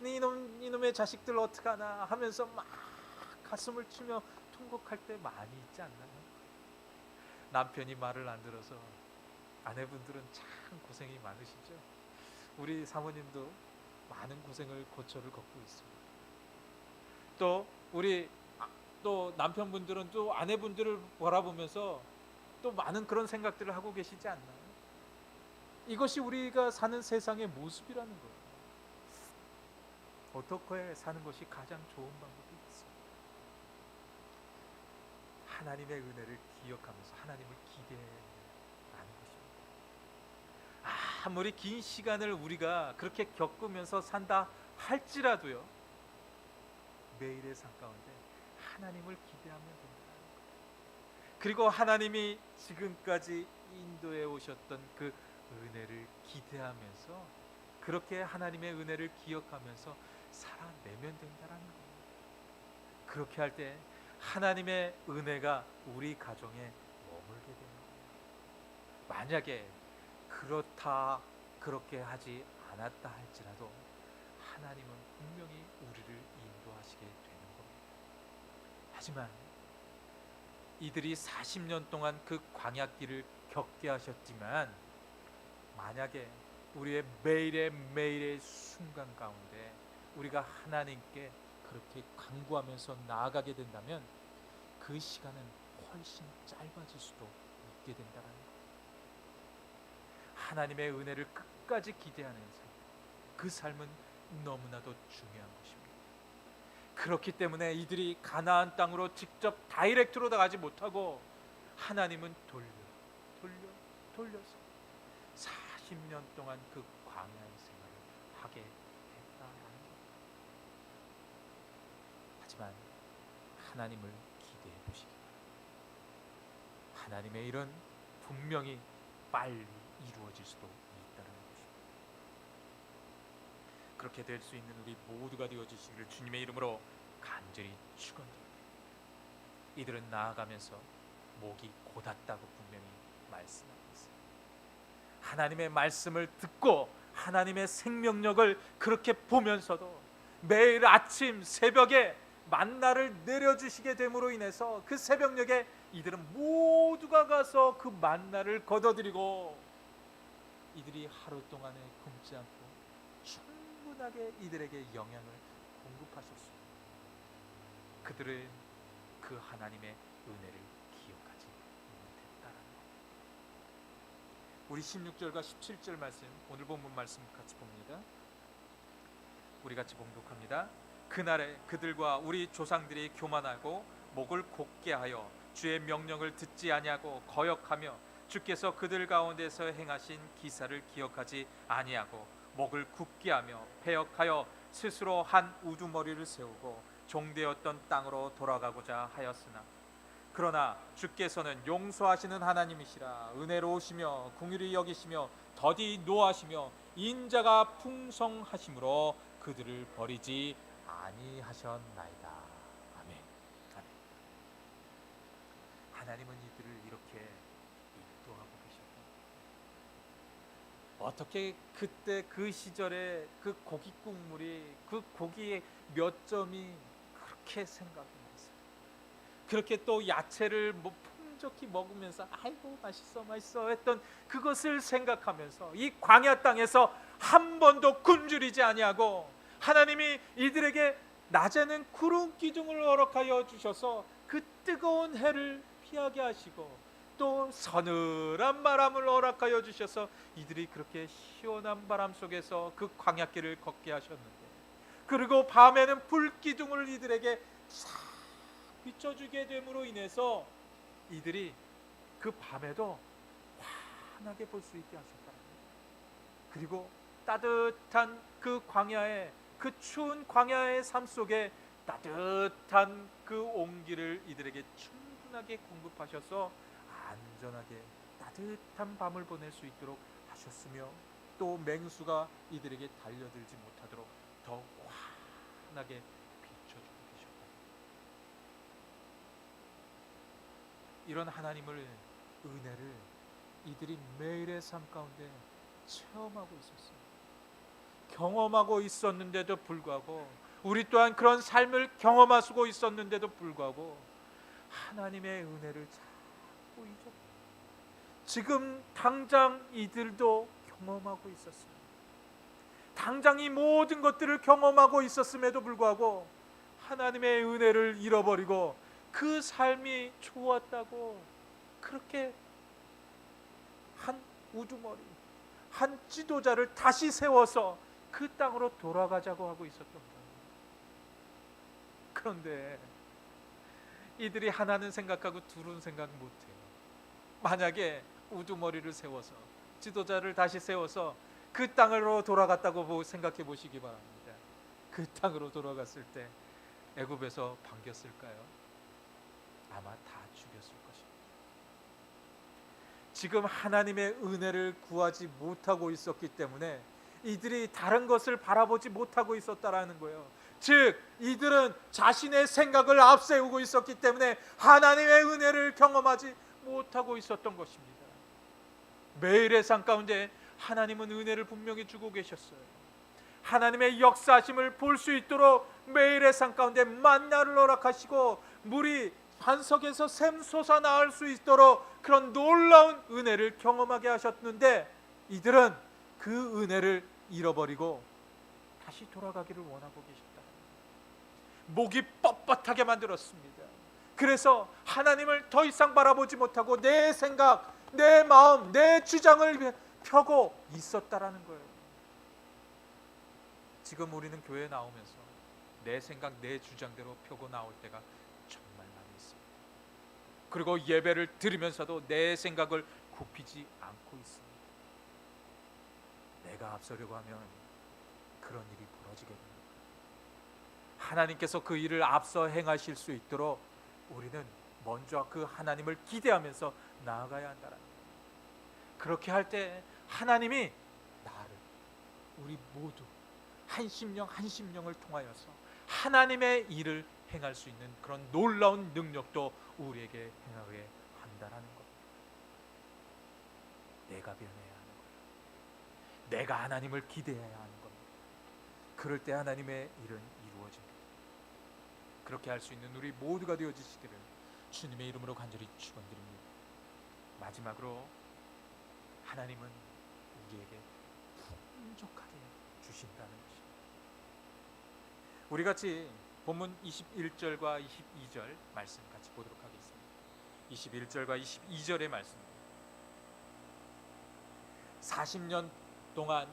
이놈의 자식들 어떡하나 하면서 막 가슴을 치며 통곡할 때 많이 있지 않나요? 남편이 말을 안 들어서 아내분들은 참 고생이 많으시죠. 우리 사모님도 많은 고생을 고초를 겪고 있습니다. 또 우리 또 남편분들은 또 아내분들을 바라보면서 또 많은 그런 생각들을 하고 계시지 않나요? 이것이 우리가 사는 세상의 모습이라는 거예요. 어떻게 사는 것이 가장 좋은 방법이 있습니다. 하나님의 은혜를 기억하면서 하나님을 기대하는 것입니다. 아무리 긴 시간을 우리가 그렇게 겪으면서 산다 할지라도요, 매일의 삶 가운데 하나님을 기대하면 된다. 그리고 하나님이 지금까지 인도해 오셨던 그 은혜를 기대하면서 그렇게 하나님의 은혜를 기억하면서 살아내면 된다는 거예요. 그렇게 할 때 하나님의 은혜가 우리 가정에 머물게 되는 거예요. 만약에 그렇게 하지 않았다 할지라도 하나님은 분명히 우리를 인도하시게 되는 겁니다. 하지만 이들이 40년 동안 그 광야길을 겪게 하셨지만 만약에 우리의 매일의 순간 가운데 우리가 하나님께 그렇게 간구하면서 나아가게 된다면 그 시간은 훨씬 짧아질 수도 있게 된다는 거예요. 하나님의 은혜를 끝까지 기대하는 삶, 그 삶은 너무나도 중요한 것입니다. 그렇기 때문에 이들이 가나안 땅으로 직접 다이렉트로 나가지 못하고 하나님은 돌려서 40년 동안 그 광야의 생활을 하게 했다라는 것. 하지만 하나님을 기대해 보시기 바랍니다. 하나님의 일은 분명히 빨리 이루어질 수도 있다는 것입니다. 그렇게 될 수 있는 우리 모두가 되어주시기를 주님의 이름으로 간절히 축원드립니다. 이들은 나아가면서 목이 곧았다고 분명히 말씀하고 있습니다. 하나님의 말씀을 듣고 하나님의 생명력을 그렇게 보면서도 매일 아침 새벽에 만나를 내려주시게 됨으로 인해서 그 새벽녘에 이들은 모두가 가서 그 만나를 거둬들이고 이들이 하루 동안에 굶지 않고 충분하게 이들에게 영향을 공급하셨습니다. 그들은 그 하나님의 은혜를 기억하지 못했다라는 것. 우리 16절과 17절 말씀, 오늘 본문 말씀 같이 봅니다. 우리 같이 봉독합니다. 그날에 그들과 우리 조상들이 교만하고 목을 곧게 하여 주의 명령을 듣지 아니하고 거역하며 주께서 그들 가운데서 행하신 기사를 기억하지 아니하고 목을 굳게 하며 패역하여 스스로 한 우두머리를 세우고 종되었던 땅으로 돌아가고자 하였으나 그러나 주께서는 용서하시는 하나님이시라 은혜로우시며 긍휼히 여기시며 더디 노하시며 인자가 풍성하심으로 그들을 버리지 아니하셨나이다. 아멘. 아멘. 하나님은 이들을 이렇게 인도하고 계셨다. 어떻게 그때 그 시절에 그 고기 국물이 그 고기의 몇 점이 그렇게 생각이 났어요. 그렇게 또 야채를 풍족히 먹으면서 아이고 맛있어 했던 그것을 생각하면서 이 광야 땅에서 한 번도 굶주리지 아니하고 하나님이 이들에게 낮에는 구름 기둥을 허락하여 주셔서 그 뜨거운 해를 피하게 하시고 또 서늘한 바람을 허락하여 주셔서 이들이 그렇게 시원한 바람 속에서 그 광야길을 걷게 하셨는데 그리고 밤에는 불 기둥을 이들에게 싹 비춰주게 됨으로 인해서 이들이 그 밤에도 환하게 볼 수 있게 하셨다. 그리고 따뜻한 그 광야의, 그 추운 광야의 삶 속에 따뜻한 그 온기를 이들에게 충분하게 공급하셔서 안전하게 따뜻한 밤을 보낼 수 있도록 하셨으며, 또 맹수가 이들에게 달려들지 못하도록 더 환하게 비춰주고 계셨다. 이런 하나님을, 은혜를 이들이 매일의 삶 가운데 체험하고 있었어요. 경험하고 있었는데도 불구하고, 우리 또한 그런 삶을 경험하고 있었는데도 불구하고 하나님의 은혜를 자꾸 잊어. 지금 당장 이들도 경험하고 있었어요. 당장 이 모든 것들을 경험하고 있었음에도 불구하고 하나님의 은혜를 잃어버리고 그 삶이 좋았다고 그렇게 한 우두머리, 한 지도자를 다시 세워서 그 땅으로 돌아가자고 하고 있었던 거예요. 그런데 이들이 하나는 생각하고 둘은 생각 못해요. 만약에 우두머리를 세워서, 지도자를 다시 세워서 그 땅으로 돌아갔다고 생각해 보시기 바랍니다. 그 땅으로 돌아갔을 때 애굽에서 반겼을까요? 아마 다 죽였을 것입니다. 지금 하나님의 은혜를 구하지 못하고 있었기 때문에 이들이 다른 것을 바라보지 못하고 있었다라는 거예요. 즉 이들은 자신의 생각을 앞세우고 있었기 때문에 하나님의 은혜를 경험하지 못하고 있었던 것입니다. 매일의 삶 가운데 하나님은 은혜를 분명히 주고 계셨어요. 하나님의 역사하심을 볼 수 있도록 매일의 삶 가운데 만나를 허락하시고 물이 반석에서 샘솟아 나올 수 있도록 그런 놀라운 은혜를 경험하게 하셨는데, 이들은 그 은혜를 잃어버리고 다시 돌아가기를 원하고 계셨다. 목이 뻣뻣하게 만들었습니다. 그래서 하나님을 더 이상 바라보지 못하고 내 생각, 내 마음, 내 주장을 펴고 있었다라는 거예요. 지금 우리는 교회에 나오면서 내 생각, 내 주장대로 펴고 나올 때가 정말 많이 있습니다. 그리고 예배를 드리면서도 내 생각을 굽히지 않고 있습니다. 내가 앞서려고 하면 그런 일이 벌어지게 됩니다. 하나님께서 그 일을 앞서 행하실 수 있도록 우리는 먼저 그 하나님을 기대하면서 나아가야 한다는 거예요. 그렇게 할 때 하나님이 나를, 우리 모두 한 심령 한 심령을 통하여서 하나님의 일을 행할 수 있는 그런 놀라운 능력도 우리에게 행하게 한다라는 겁니다. 내가 변해야 하는 거예요. 내가 하나님을 기대해야 하는 겁니다. 그럴 때 하나님의 일은 이루어집니다. 그렇게 할 수 있는 우리 모두가 되어주시기를 주님의 이름으로 간절히 축원드립니다. 마지막으로 하나님은 우리에게 풍족하게 주신다는 것입니다. 우리 같이 본문 21절과 22절 말씀 같이 보도록 하겠습니다. 21절과 22절의 말씀입니다. 40년 동안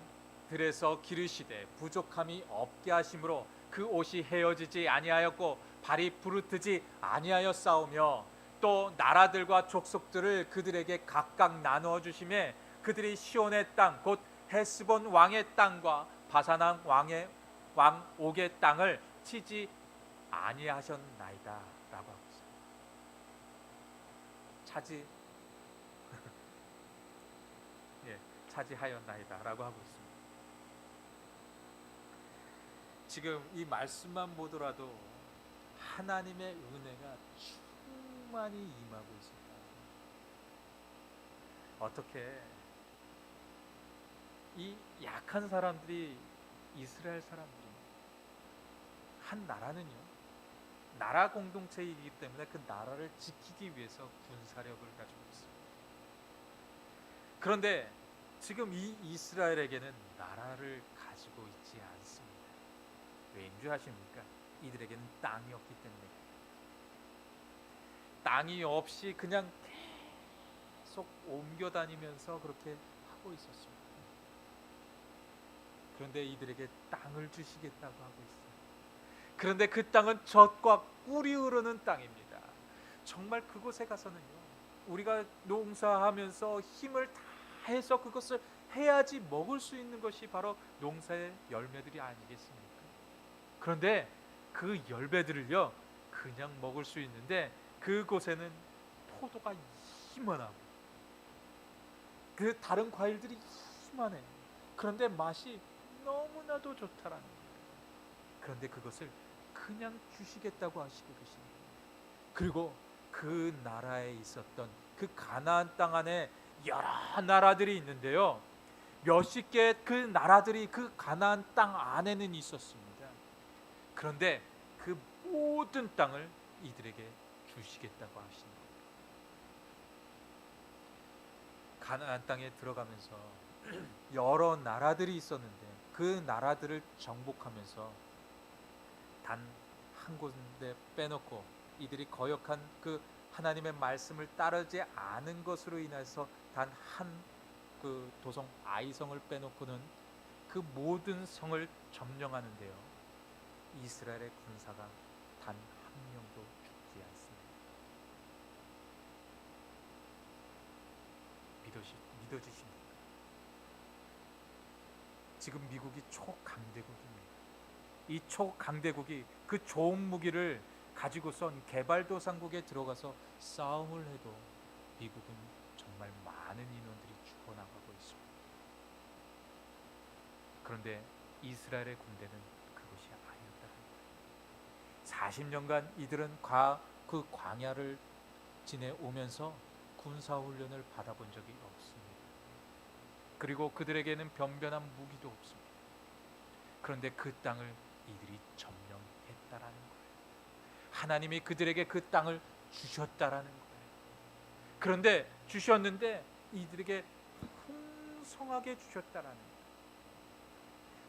들에서 기르시되 부족함이 없게 하심으로 그 옷이 헤어지지 아니하였고 발이 부르트지 아니하였사오며, 또 나라들과 족속들을 그들에게 각각 나누어 주심에 그들이 시온의 땅 곧 헤스본 왕의 땅과 바사난 왕 옥의 땅을 치지 아니하셨나이다 라고 하고 있습니다. 차지하였나이다 라고 하고 있습니다. 지금 이 말씀만 보더라도 하나님의 은혜가 충만히 임하고 있습니다. 어떻게 이 약한 사람들이, 이스라엘 사람들이, 한 나라는요, 나라 공동체이기 때문에 그 나라를 지키기 위해서 군사력을 가지고 있습니다. 그런데 지금 이 이스라엘에게는 나라를 가지고 있지 않습니다. 왜인 줄 아십니까? 이들에게는 땅이 없기 때문에. 땅이 없이 그냥 계속 옮겨 다니면서 그렇게 하고 있었습니다. 그런데 이들에게 땅을 주시겠다고 하고 있어요. 그런데 그 땅은 젖과 꿀이 흐르는 땅입니다. 정말 그곳에 가서는요, 우리가 농사하면서 힘을 다 다해서 그것을 해야지 먹을 수 있는 것이 바로 농사의 열매들이 아니겠습니까? 그런데 그 열매들을요 그냥 먹을 수 있는데 그곳에는 포도가 이만하고 그 다른 과일들이 이만해. 그런데 맛이 너무나도 좋다라는 거예요. 그런데 그것을 그냥 주시겠다고 하시고 계십니다. 그리고 그 나라에 있었던 그 가나안 땅 안에 여러 나라들이 있는데요, 몇십 개의 그 나라들이 그 가나안 땅 안에는 있었습니다. 그런데 그 모든 땅을 이들에게 주시겠다고 하신 거예요. 가나안 땅에 들어가면서 여러 나라들이 있었는데 그 나라들을 정복하면서 단 한 군데 빼놓고 이들이 거역한 그 하나님의 말씀을 따르지 않은 것으로 인해서 단 한 그 도성 아이성을 빼놓고는 그 모든 성을 점령하는데요, 이스라엘의 군사가 단 한 명도 죽지 않습니다. 믿어지십니까? 지금 미국이 초강대국입니다. 이 초강대국이 그 좋은 무기를 가지고선 개발도상국에 들어가서 싸움을 해도 미국은 정말 많은 인원들이 죽어나가고 있습니다. 그런데 이스라엘의 군대는 그것이 아니었다. 40년간 이들은 그 광야를 지내오면서 군사훈련을 받아본 적이 없습니다. 그리고 그들에게는 변변한 무기도 없습니다. 그런데 그 땅을 이들이 점령했다라는 거예요. 하나님이 그들에게 그 땅을 주셨다라는 거예요. 그런데 주셨는데 이들에게 풍성하게 주셨다라는 거예요.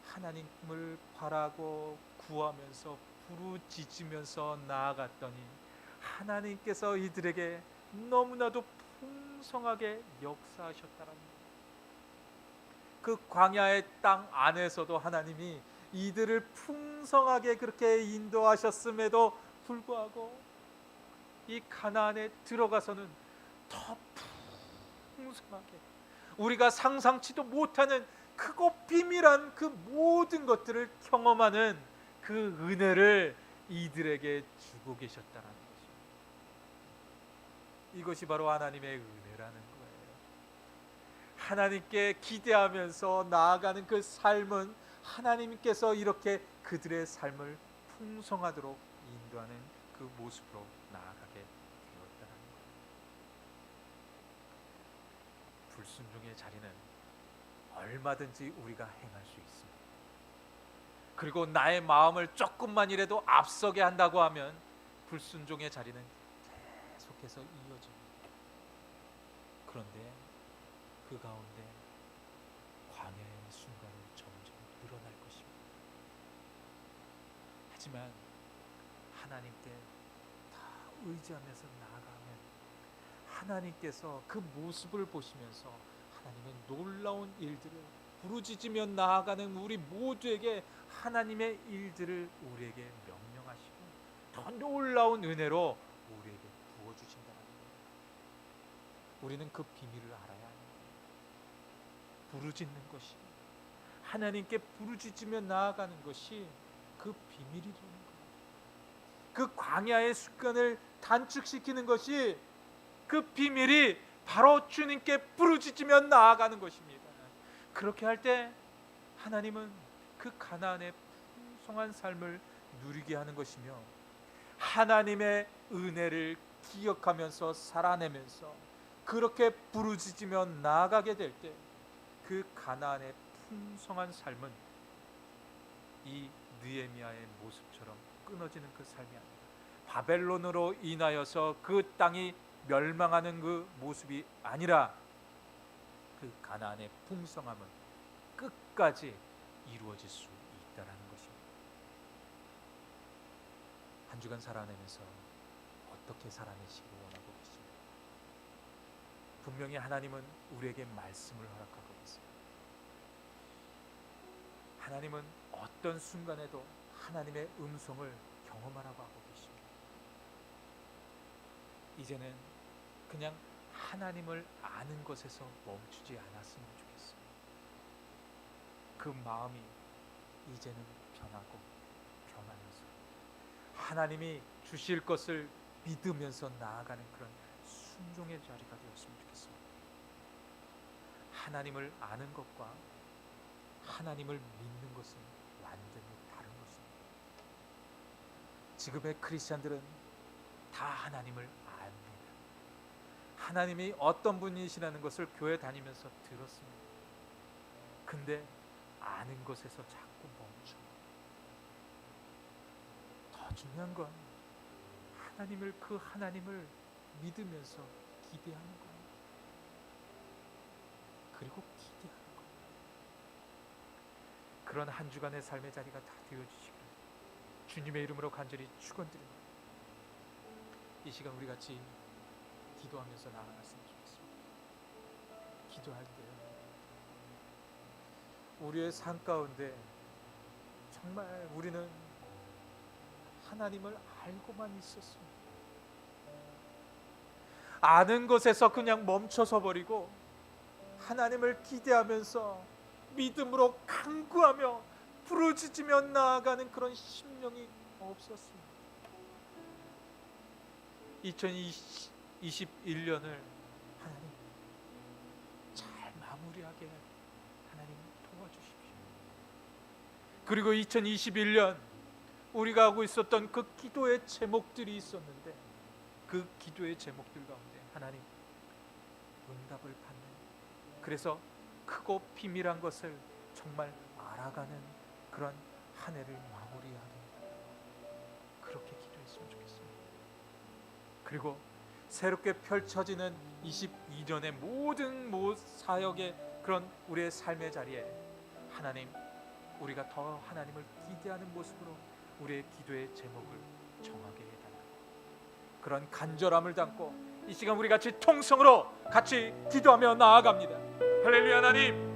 하나님을 바라고 구하면서 부르짖으면서 나아갔더니 하나님께서 이들에게 너무나도 풍성하게 역사하셨다라는 거예요. 그 광야의 땅 안에서도 하나님이 이들을 풍성하게 그렇게 인도하셨음에도 불구하고 이 가나안에 들어가서는 더 풍성하게 우리가 상상치도 못하는 크고 비밀한 그 모든 것들을 경험하는 그 은혜를 이들에게 주고 계셨다는 것입니다. 이것이 바로 하나님의 은혜라는 거예요. 하나님께 기대하면서 나아가는 그 삶은 하나님께서 이렇게 그들의 삶을 풍성하도록 인도하는 그 모습으로 나아가게 되었다는 거예요. 불순종의 자리는 얼마든지 우리가 행할 수 있습니다. 그리고 나의 마음을 조금만이라도 앞서게 한다고 하면 불순종의 자리는 계속해서 이어집니다. 그런데 그 가운데 광야의 순간은 점점 늘어날 것입니다. 하지만 하나님께 다 의지하면서 나아가면 하나님께서 그 모습을 보시면서 하나님의 놀라운 일들을 부르짖으며 나아가는 우리 모두에게 하나님의 일들을 우리에게 명령하시고 더 놀라운 은혜로 우리에게 부어주신다는 거예요. 우리는 그 비밀을 알아야 합니다. 부르짖는 것이, 하나님께 부르짖으며 나아가는 것이 그 비밀이라는 거예요. 그 광야의 습관을 단축시키는 것이, 그 비밀이 바로 주님께 부르짖으며 나아가는 것입니다. 그렇게 할 때 하나님은 그 가나안의 풍성한 삶을 누리게 하는 것이며, 하나님의 은혜를 기억하면서 살아내면서 그렇게 부르짖으며 나아가게 될 때 그 가나안의 풍성한 삶은 이 느헤미야의 모습처럼 끊어지는 그 삶이 아니다. 바벨론으로 인하여서 그 땅이 멸망하는 그 모습이 아니라 그 가나안의 풍성함은 끝까지 이루어질 수 있다라는 것입니다. 한 주간 살아내면서 어떻게 살아내시기 원하고 계십니까? 분명히 하나님은 우리에게 말씀을 허락하고 계세요. 하나님은 어떤 순간에도 하나님의 음성을 경험하라고 하고 계십니다. 이제는 그냥 하나님을 아는 것에서 멈추지 않았으면 좋겠어요. 그 마음이 이제는 변하고 변하면서 하나님이 주실 것을 믿으면서 나아가는 그런 순종의 자리가 되었으면 좋겠습니다. 하나님을 아는 것과 하나님을 믿는 것은 완전히 다른 것입니다. 지금의 크리스찬들은 다 하나님을 압니다. 하나님이 어떤 분이시라는 것을 교회 다니면서 들었습니다. 근데 아는 것에서 자꾸 멈춰. 더 중요한 건 그 하나님을 믿으면서 기대하는 거예요. 그리고 기대하는 거예요. 그런 한 주간의 삶의 자리가 다 되어주시기를 주님의 이름으로 간절히 축원드립니다. 이 시간 우리 같이 기도하면서 나아갔으면 좋겠습니다. 기도할 때요, 우리의 삶 가운데 정말 우리는 하나님을 알고만 있었습니다. 아는 것에서 그냥 멈춰서 버리고 하나님을 기대하면서 믿음으로 간구하며 부르짖으며 나아가는 그런 심령이 없었습니다. 2021년을 하나님 잘 마무리하게 하나님 도와주십시오. 그리고 2021년 우리가 하고 있었던 그 기도의 제목들이 있었는데 그 기도의 제목들 가운데 하나님 응답을 받는, 그래서 크고 비밀한 것을 정말 알아가는 그런 한 해를 마무리하게 그렇게 기도했으면 좋겠습니다. 그리고 새롭게 펼쳐지는 22년의 모든 사역의 그런 우리의 삶의 자리에 하나님, 우리가 더 하나님을 기대하는 모습으로 우리의 기도의 제목을 정하게 해달라고, 그런 간절함을 담고 이 시간 우리 같이 통성으로 같이 기도하며 나아갑니다. 할렐루야. 하나님,